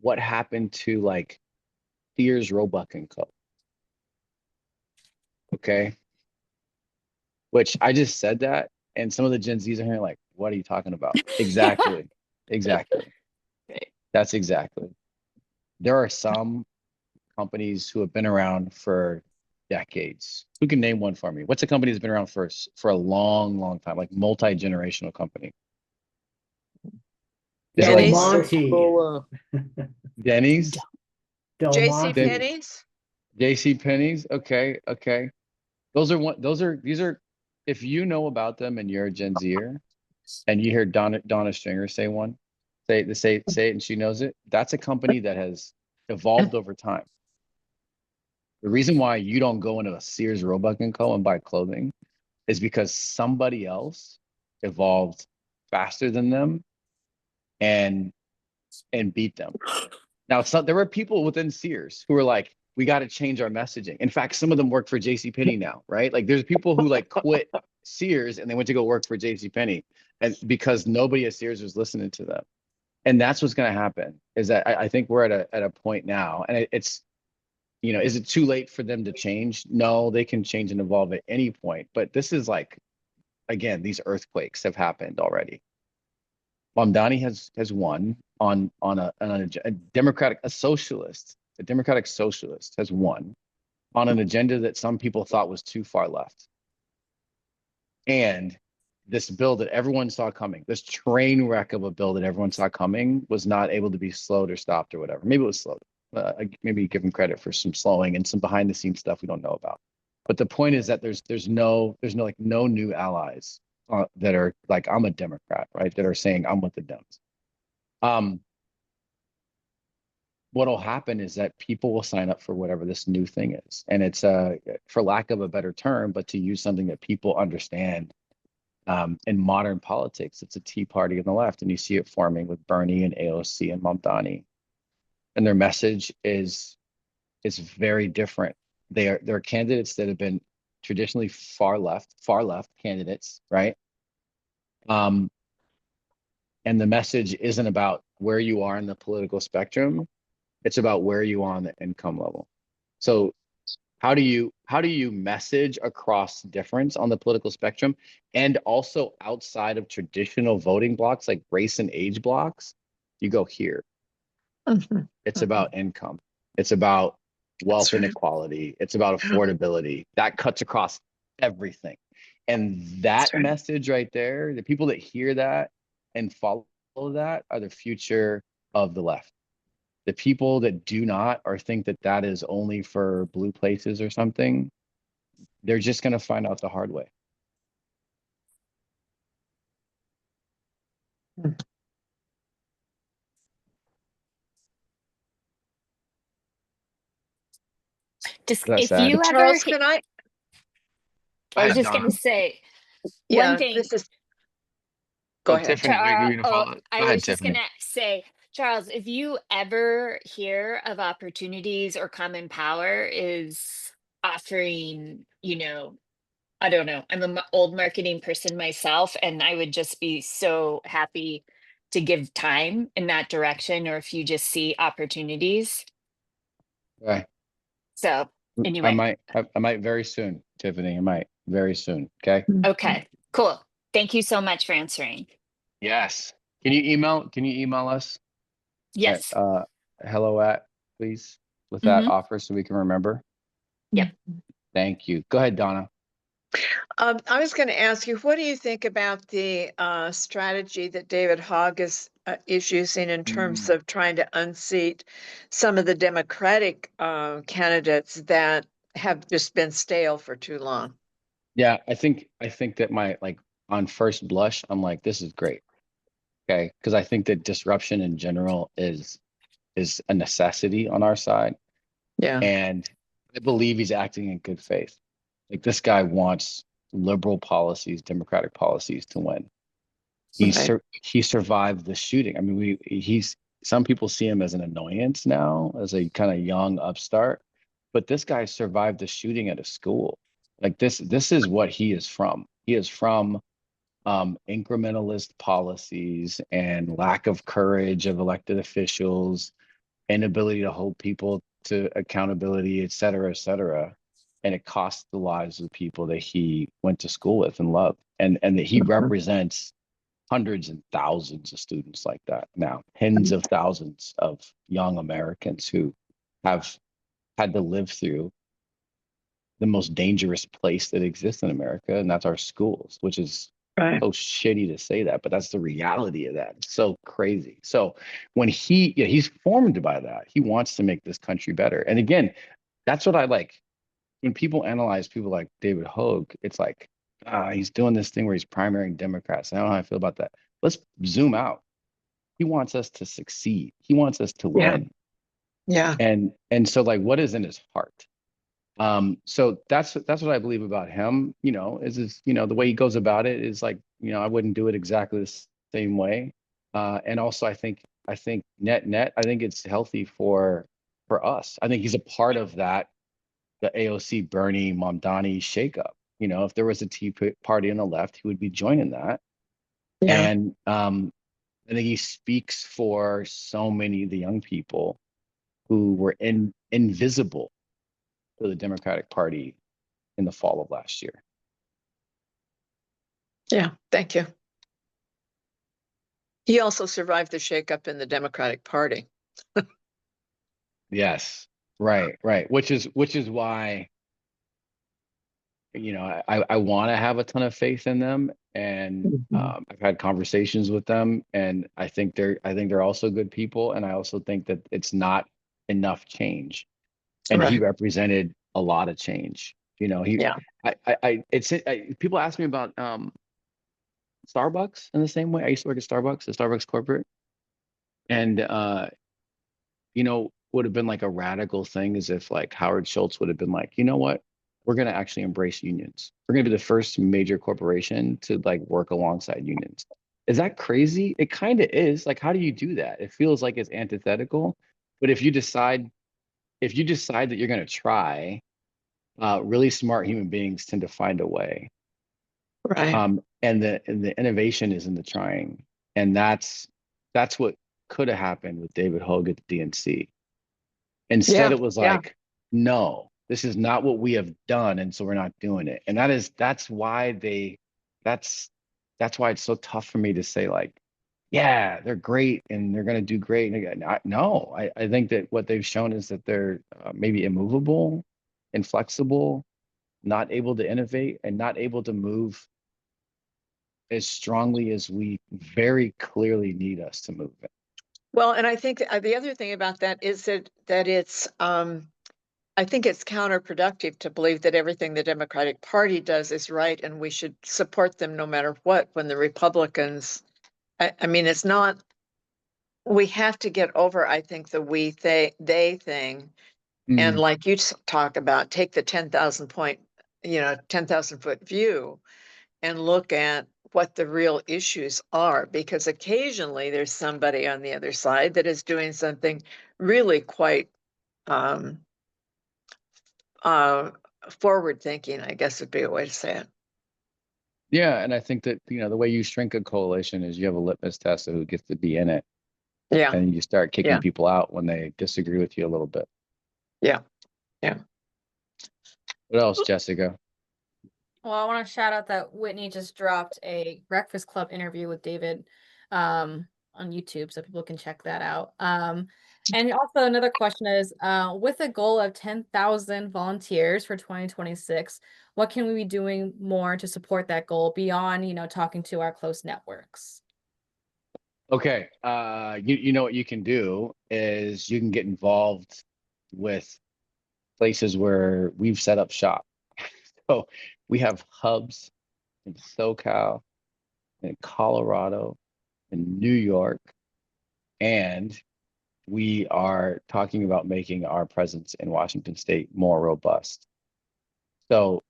what happened to like Sears, Roebuck and Co. Okay. Which I just said that, and some of the Gen Zs are here like, what are you talking about? Exactly. Exactly. Right. That's exactly. There are some companies who have been around for decades. Who can name one for me? What's a company that's been around for a long, long time, like multi-generational company? Is it like Denny's. Denny's? JC Penney's. JC Penney's. Okay. Okay. These are, if you know about them and you're a Gen Zer and you hear Donna Stringer say it and she knows it, that's a company that has evolved over time. The reason why you don't go into a Sears, Roebuck and Co. and buy clothing is because somebody else evolved faster than them and beat them. Now, there were people within Sears who were like, we got to change our messaging. In fact, some of them work for JCPenney now, right? Like there's people who like quit Sears and they went to go work for JCPenney, and because nobody at Sears was listening to them. And that's what's going to happen is that I think we're at a point now, and it's, is it too late for them to change? No, they can change and evolve at any point. But this is like, again, these earthquakes have happened already. Mamdani has won on a Democratic, a Democratic socialist has won on an agenda that some people thought was too far left. And this bill that everyone saw coming, this train wreck of a bill that everyone saw coming, was not able to be slowed or stopped or whatever. Maybe it was slowed. Maybe give them credit for some slowing and some behind the scenes stuff we don't know about. But the point is that there's no new allies that are like, I'm a Democrat, right? That are saying I'm with the Dems. What'll happen is that people will sign up for whatever this new thing is. And it's for lack of a better term, but to use something that people understand in modern politics, it's a Tea Party on the left. And you see it forming with Bernie and AOC and Mamdani. And their message is very different. They're candidates that have been traditionally far left candidates, right? And the message isn't about where you are in the political spectrum. It's about where you are on the income level. So how do you message across difference on the political spectrum and also outside of traditional voting blocks like race and age blocks? You go here. It's about income. It's about wealth inequality. It's about affordability. That cuts across everything. And that message right there, the people that hear that and follow that are the future of the left. The people that do not, or think that that is only for blue places or something, they're just going to find out the hard way. Just That's if sad. you ever, Charles, can I? I was ahead, just Donna. gonna say Yeah, one thing. this is. Go ahead. Tiffany, were you gonna follow? Go I ahead, was just Tiffany. gonna say, Charles, if you ever hear of opportunities or Common Power is offering, I don't know, I'm an old marketing person myself, and I would just be so happy to give time in that direction, or if you just see opportunities. Right. So anyway, I might very soon, Tiffany. I might very soon. Okay. okay, cool. Thank you so much for answering. Yes. Can you email us Yes. at hello@, please, with that Mhm. offer so we can remember? Yep. Thank you. Go ahead, Donna. I was going to ask you, what do you think about the strategy that David Hogg is using in terms of trying to unseat some of the Democratic candidates that have just been stale for too long? Yeah, I think that on first blush, I'm like, this is great. Okay. Because I think that disruption in general is a necessity on our side. Yeah. And I believe he's acting in good faith. Like, this guy wants liberal policies, democratic policies to win. He survived the shooting. I mean, some people see him as an annoyance now, as a kind of young upstart, but this guy survived the shooting at a school. Like, this is what he is from. He is from incrementalist policies and lack of courage of elected officials, inability to hold people to accountability, et cetera, et cetera. And it costs the lives of people that he went to school with and loved. And that he represents hundreds and thousands of students like that now, tens of thousands of young Americans who have had to live through the most dangerous place that exists in America, and that's our schools, which is so shitty to say that, but that's the reality of that. It's so crazy. So when he's formed by that, he wants to make this country better. And again, that's what I like. When people analyze people like David Hogg, it's like, he's doing this thing where he's primarying Democrats. I don't know how I feel about that. Let's zoom out. He wants us to succeed. He wants us to win. Yeah. And so, like, what is in his heart? So that's what I believe about him, is the way he goes about it is like, I wouldn't do it exactly the same way. And also I think net, I think it's healthy for us. I think he's a part of that, the AOC Bernie Mamdani shakeup. If there was a Tea Party on the left, he would be joining that. Yeah. And I think he speaks for so many of the young people who were invisible to the Democratic Party in the fall of last year. Yeah, thank you. He also survived the shakeup in the Democratic Party. Yes, right. Which is why, I want to have a ton of faith in them, and I've had conversations with them, and I think they're also good people, and I also think that it's not enough change, and he represented a lot of change. People ask me about Starbucks in the same way. I used to work at Starbucks, the Starbucks corporate, and would have been like a radical thing is if like Howard Schultz would have been like, you know what, we're going to actually embrace unions. We're going to be the first major corporation to like work alongside unions. Is that crazy? It kind of is. Like, how do you do that? It feels like it's antithetical, but if you decide that you're going to try, really smart human beings tend to find a way. Right. And the innovation is in the trying, and that's what could have happened with David Hogg at the DNC. Instead, it was like, no, this is not what we have done, and so we're not doing it. And that's why it's so tough for me to say like, yeah, they're great and they're going to do great. And I think that what they've shown is that they're maybe immovable, inflexible, not able to innovate, and not able to move as strongly as we very clearly need us to move. Well, and I think the other thing about that is that it's I think it's counterproductive to believe that everything the Democratic Party does is right and we should support them no matter what, when the Republicans, I mean, it's not, we have to get over, I think, the they thing. And like you talk about, take the 10,000 point, 10,000 foot view and look at what the real issues are, because occasionally there's somebody on the other side that is doing something really quite forward thinking, I guess would be a way to say it. Yeah, and I think that, the way you shrink a coalition is you have a litmus test of who gets to be in it, Yeah, and you start kicking Yeah. people out when they disagree with you a little bit. yeah. What else, Jessica? Well, I want to shout out that Whitney just dropped a Breakfast Club interview with David on YouTube, so people can check that out. And also another question is, with a goal of 10,000 volunteers for 2026, what can we be doing more to support that goal beyond, talking to our close networks? Okay, you know what you can do is you can get involved with places where we've set up shop. So we have hubs in SoCal, in Colorado, in New York, and we are talking about making our presence in Washington State more robust. So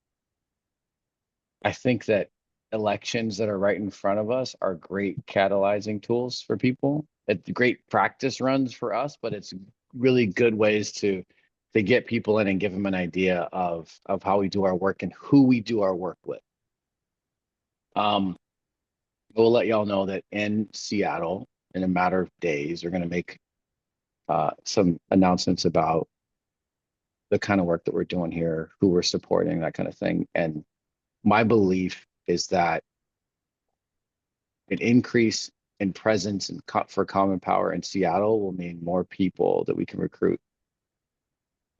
I think that elections that are right in front of us are great catalyzing tools for people. It's great practice runs for us, but it's really good ways to get people in and give them an idea of how we do our work and who we do our work with. We'll let y'all know that in Seattle, in a matter of days, we're going to make some announcements about the kind of work that we're doing here, who we're supporting, that kind of thing. And my belief is that an increase in presence for Common Power in Seattle will mean more people that we can recruit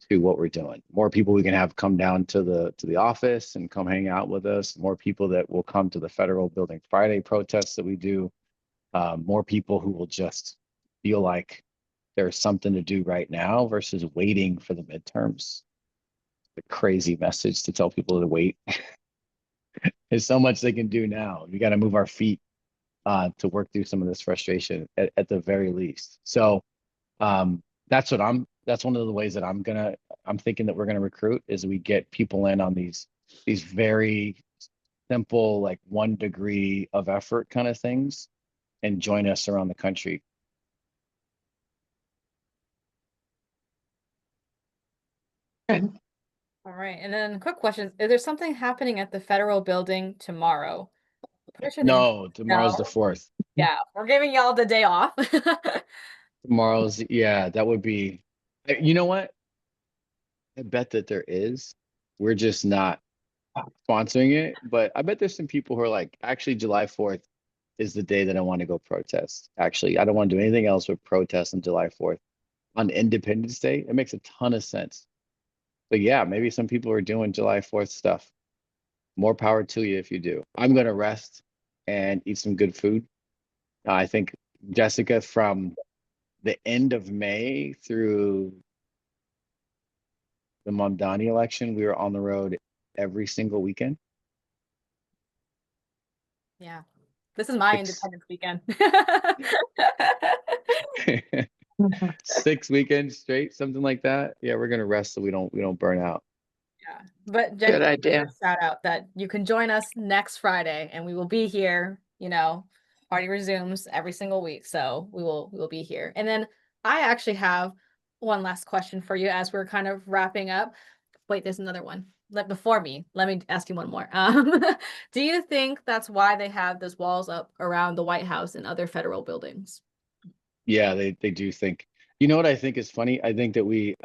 to what we're doing. More people we can have come down to the office and come hang out with us. More people that will come to the Federal Building Friday protests that we do. More people who will just feel like there's something to do right now versus waiting for the midterms. The crazy message to tell people to wait. There's so much they can do now. We got to move our feet to work through some of this frustration at the very least. So that's one of the ways that I'm thinking that we're gonna recruit is we get people in on these very simple, like 1 degree of effort kind of things, and join us around the country. All right, and then quick question: is there something happening at the Federal Building tomorrow? Pretty sure No, tomorrow's the No. 4th. Yeah, we're giving y'all the day off. Tomorrow's, yeah, that would be, you know what? I bet that there is. We're just not sponsoring it, but I bet there's some people who are like, actually, July 4th is the day that I want to go protest. Actually, I don't want to do anything else but protest on July 4th. On Independence Day, it makes a ton of sense. But yeah, maybe some people are doing July 4th stuff. More power to you if you do. I'm going to rest and eat some good food. I think, Jessica, from the end of May through the Mamdani election, we were on the road every single weekend. Yeah, this is my It's- Independence weekend. 6 weekends straight, something like that. Yeah, we're gonna rest so we don't burn out. Yeah, but Good Jenny, idea. shout out that you can join us next Friday, and we will be here. Party resumes every single week, so we will be here. And then I actually have one last question for you as we're kind of wrapping up. Wait, there's another one. Before me, let me ask you one more. Do you think that's why they have those walls up around the White House and other federal buildings? Yeah, they do think. You know what I think is funny? I think that we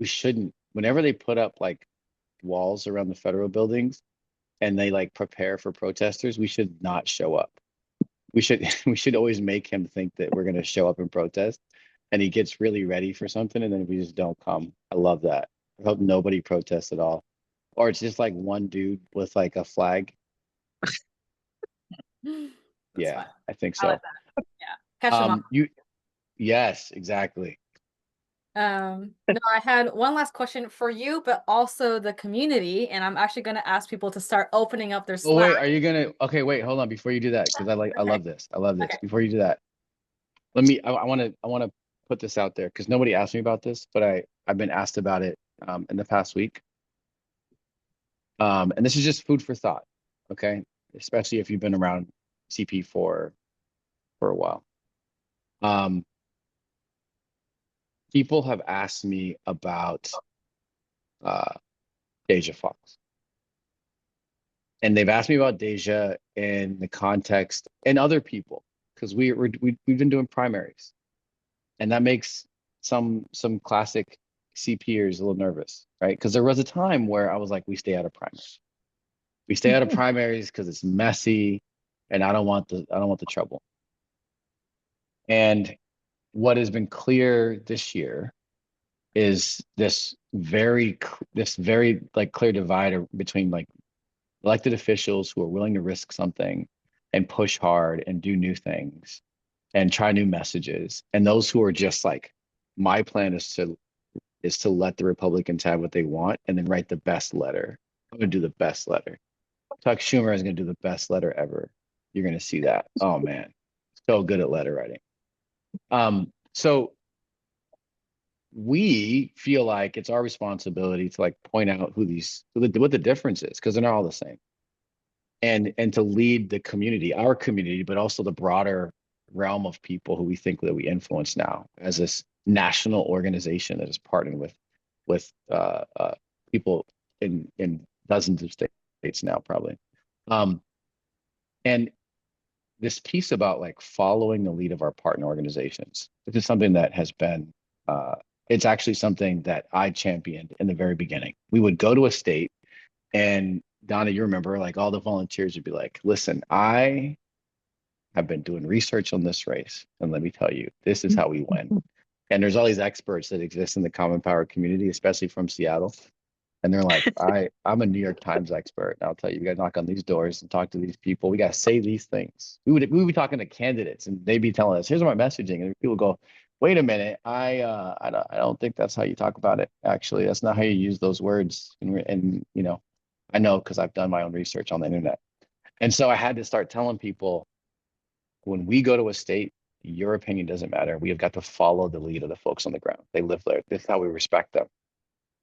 shouldn't. Whenever they put up like walls around the federal buildings and they like prepare for protesters, we should not show up. We should always make him think that we're gonna show up and protest, and he gets really ready for something, and then we just don't come. I love that. I hope nobody protests at all. Or it's just like one dude with like a flag. That's fine. I think I so. like that. Yeah. Catch them off. Yes, exactly. No, I had one last question for you, but also the community, and I'm actually going to ask people to start opening up their Oh wait, Slack. are you gonna? Okay, wait, hold on. Before you do that, because I Okay. love this. I love this. Okay. Before you do that, I want to put this out there because nobody asked me about this, but I've been asked about it in the past week. And this is just food for thought, okay? Especially if you've been around CP for a while. People have asked me about Deja Fox. And they've asked me about Deja in the context and other people, because we've been doing primaries. And that makes some classic CPers a little nervous, right? Because there was a time where I was like, we stay out of primaries. We stay out of primaries because it's messy and I don't want the trouble. And what has been clear this year is this very like clear divide between like elected officials who are willing to risk something and push hard and do new things and try new messages, and those who are just like, my plan is to let the Republicans have what they want and then write the best letter. I'm gonna do the best letter. Chuck Schumer is gonna do the best letter ever. You're gonna see that. Oh man, so good at letter writing. So we feel like it's our responsibility to like point out what the difference is, because they're not all the same. And to lead the community, our community, but also the broader realm of people who we think that we influence now as this national organization that is partnering with people in dozens of states now, probably. And this piece about like following the lead of our partner organizations, this is something that has been it's actually something that I championed in the very beginning. We would go to a state, and Donna, you remember, like all the volunteers would be like, listen, I have been doing research on this race, and let me tell you, this is how we win. And there's all these experts that exist in the Common Power community, especially from Seattle. And they're like, I'm a New York Times expert. And I'll tell you, we got to knock on these doors and talk to these people. We got to say these things. We would be talking to candidates, and they'd be telling us, here's my messaging. And people go, wait a minute, I don't think that's how you talk about it. Actually, that's not how you use those words. And you know, I know because I've done my own research on the internet. And so I had to start telling people, when we go to a state, your opinion doesn't matter. We have got to follow the lead of the folks on the ground. They live there. This is how we respect them.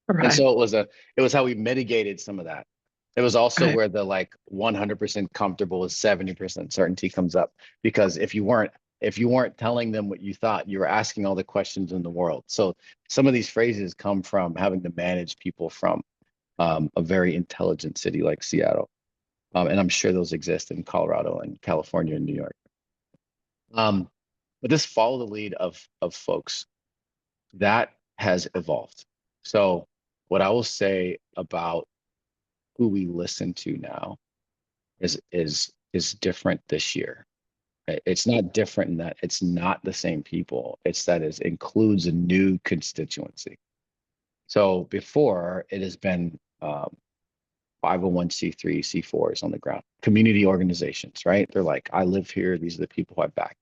Right. And so it was how we mitigated some of that. It was also where the like 100% comfortable with 70% certainty comes up, because if you weren't telling them what you thought, you were asking all the questions in the world. So some of these phrases come from having to manage people from a very intelligent city like Seattle. And I'm sure those exist in Colorado and California and New York. But this follow the lead of folks, that has evolved. So what I will say about who we listen to now is different this year. It's not different in that it's not the same people. It's that it includes a new constituency. So before, it has been 501c3, C4s on the ground, community organizations, right? They're like, I live here. These are the people I back.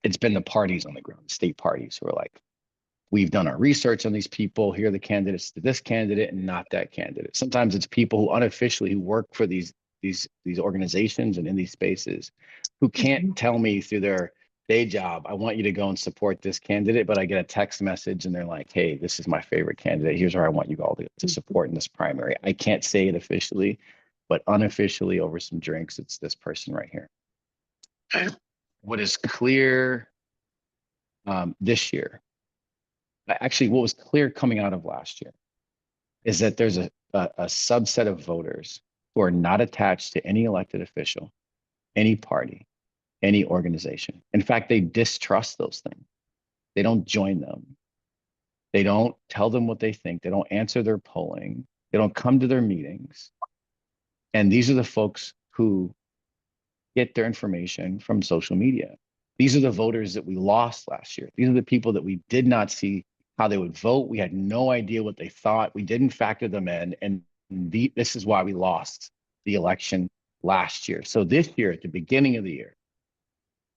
It's been the parties on the ground, state parties, who are like, we've done our research on these people. Here are the candidates to this candidate and not that candidate. Sometimes it's people who unofficially work for these organizations and in these spaces, who can't tell me through their day job, I want you to go and support this candidate, but I get a text message and they're like, hey, this is my favorite candidate. Here's where I want you all to support in this primary. I can't say it officially, but unofficially over some drinks, it's this person right here. What is clear this year, actually what was clear coming out of last year, is that there's a subset of voters who are not attached to any elected official, any party, any organization. In fact, they distrust those things. They don't join them. They don't tell them what they think. They don't answer their polling. They don't come to their meetings. And these are the folks who get their information from social media. These are the voters that we lost last year. These are the people that we did not see how they would vote. We had no idea what they thought. We didn't factor them in. And this is why we lost the election last year. So this year, at the beginning of the year,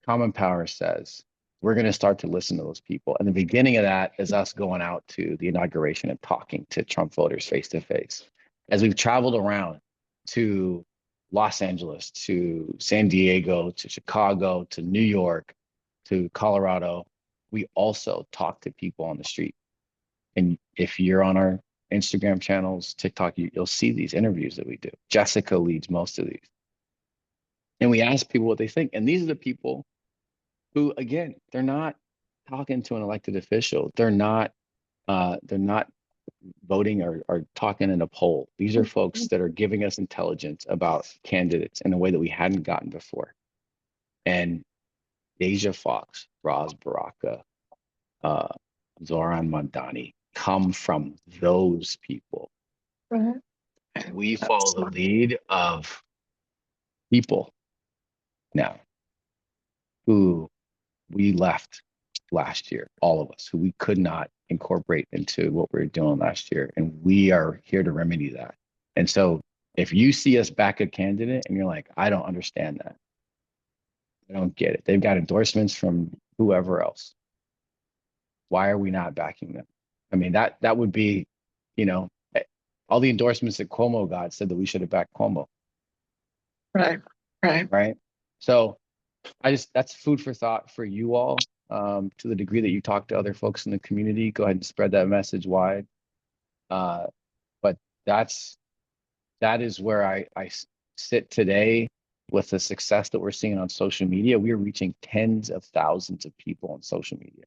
Common Power says, we're going to start to listen to those people. And the beginning of that is us going out to the inauguration and talking to Trump voters face to face. As we've traveled around to Los Angeles, to San Diego, to Chicago, to New York, to Colorado, we also talk to people on the street. And if you're on our Instagram channels, TikTok, you'll see these interviews that we do. Jessica leads most of these. And we ask people what they think. And these are the people who, again, they're not talking to an elected official. They're not voting or talking in a poll. These are folks that are giving us intelligence about candidates in a way that we hadn't gotten before. And Deja Fox, Roz Baraka, Zoran Mandani come from those people. And we follow the lead of people now who we left last year, all of us, who we could not incorporate into what we were doing last year. And we are here to remedy that. And so if you see us back a candidate and you're like, I don't understand that, I don't get it. They've got endorsements from whoever else. Why are we not backing them? I mean, that would be, you know, all the endorsements that Cuomo got said that we should have backed Cuomo. Right. So that's food for thought for you all. To the degree that you talk to other folks in the community, go ahead and spread that message wide. But that is where I sit today with the success that we're seeing on social media. We're reaching tens of thousands of people on social media.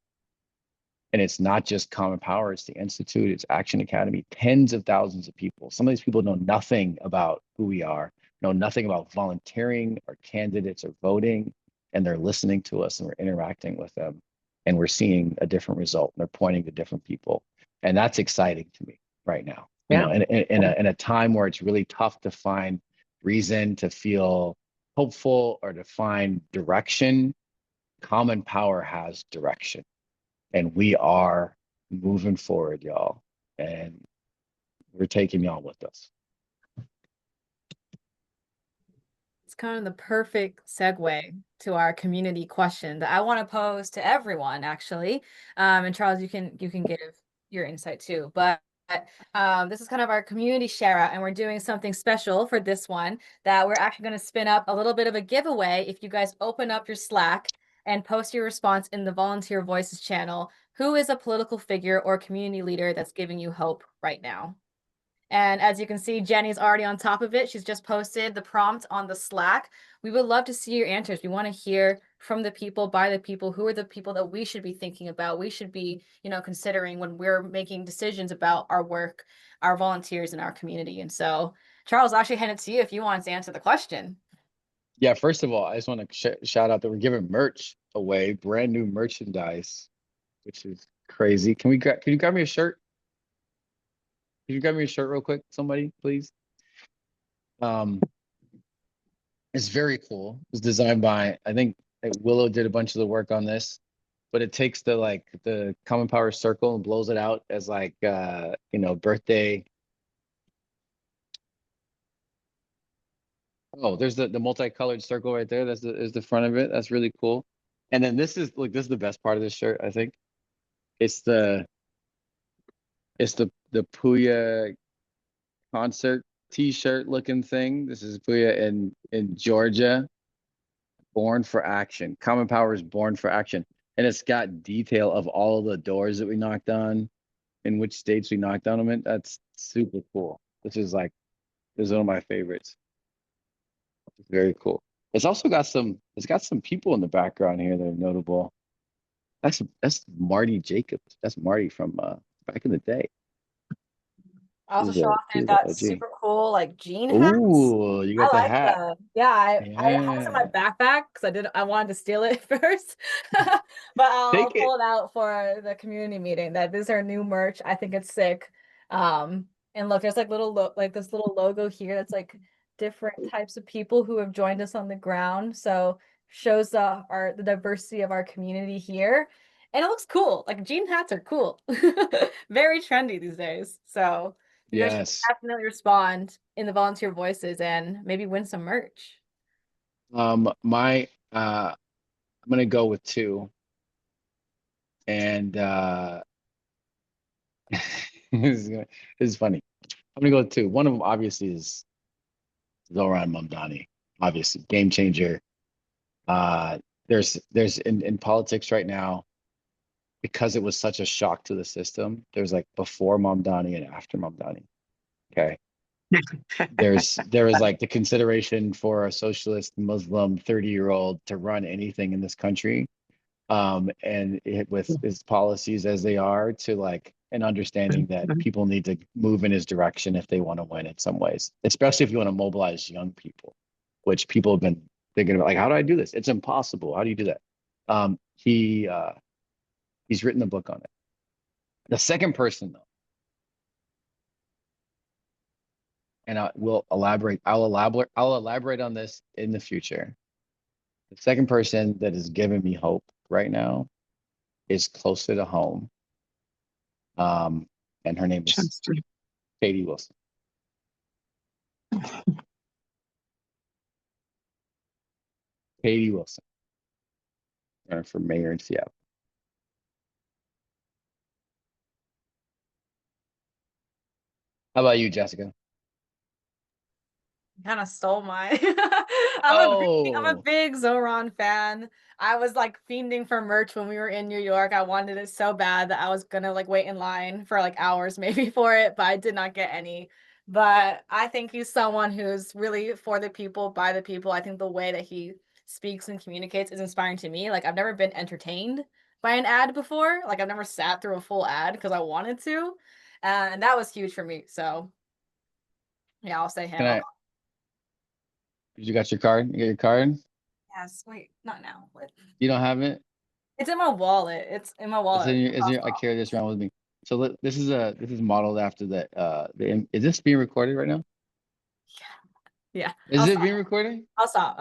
And it's not just Common Power, it's the Institute, it's Action Academy, tens of thousands of people. Some of these people know nothing about who we are, know nothing about volunteering or candidates or voting, and they're listening to us and we're interacting with them and we're seeing a different result and they're pointing to different people. And that's exciting to me right now. You know, in a time where it's really tough to find reason to feel hopeful or to find direction, Common Power has direction. And we are moving forward, y'all. And we're taking y'all with us. It's kind of the perfect segue to our community question that I want to pose to everyone, actually. And Charles, you can give your insight too. But this is kind of our community share out, and we're doing something special for this one that we're actually going to spin up a little bit of a giveaway if you guys open up your Slack and post your response in the Volunteer Voices channel. Who is a political figure or community leader that's giving you hope right now? And as you can see, Jenny's already on top of it. She's just posted the prompt on the Slack. We would love to see your answers. We want to hear from the people, by the people. Who are the people that we should be thinking about? We should be, considering when we're making decisions about our work, our volunteers in our community. And so, Charles, I'll actually hand it to you if you want to answer the question. Yeah, first of all, I just want to shout out that we're giving merch away, brand new merchandise, which is crazy. Can you grab me a shirt? Can you grab me a shirt real quick, somebody, please? It's very cool. It's designed by, I think Willow did a bunch of the work on this, but it takes the Common Power circle and blows it out as birthday. Oh, there's the multicolored circle right there. That's the front of it. That's really cool. And then this is the best part of this shirt, I think. It's the Puya concert t-shirt looking thing. This is Puya in Georgia. Born for Action. Common Power is born for action. And it's got detail of all the doors that we knocked on, in which states we knocked on them in. That's super cool. This is one of my favorites. It's very cool. It's got some people in the background here that are notable. That's Marty Jacobs. That's Marty from back in the day. I also show off there's that super cool jean hats. Ooh, you got the hat. Them. Yeah, I had this in my backpack because I wanted to steal it first. But I'll pull it out for the community meeting. That is our new merch. I think it's sick. And look, there's this little logo here that's different types of people who have joined us on the ground. So shows the diversity of our community here. And it looks cool. Like jean hats are cool. Very trendy these days. So you guys should Yes. definitely respond in the volunteer voices and maybe win some merch. I'm gonna go with two. And this is funny. I'm gonna go with two. One of them obviously is Zohran Mamdani, obviously game changer. There's in politics right now, because it was such a shock to the system, there's like before Mamdani and after Mamdani. Okay. There is like the consideration for a socialist Muslim 30-year-old to run anything in this country. And with his policies as they are, to like an understanding that people need to move in his direction if they want to win in some ways, especially if you want to mobilize young people, which people have been thinking about, like, how do I do this? It's impossible. How do you do that? He's written a book on it. The second person, though, and I'll elaborate on this in the future. The second person that is giving me hope right now is closer to home. And her name is Katie Wilson. Katie Wilson, running for mayor in Seattle. How about you, Jessica? Kind of stole mine. I'm a Oh, big Zohran fan. I was like fiending for merch when we were in New York. I wanted it so bad that I was gonna like wait in line for like hours maybe for it, but I did not get any. But I think he's someone who's really for the people, by the people. I think the way that he speaks and communicates is inspiring to me. Like I've never been entertained by an ad before. Like I've never sat through a full ad because I wanted to. And that was huge for me. So yeah, I'll say him. you got your card? You got your card? Yes, wait, not now. What? You don't have it? It's in my wallet. It's in my It's wallet. I carry this around with me. So this is modeled after is this being recorded right now? Yeah. Is it being recorded? I'll stop.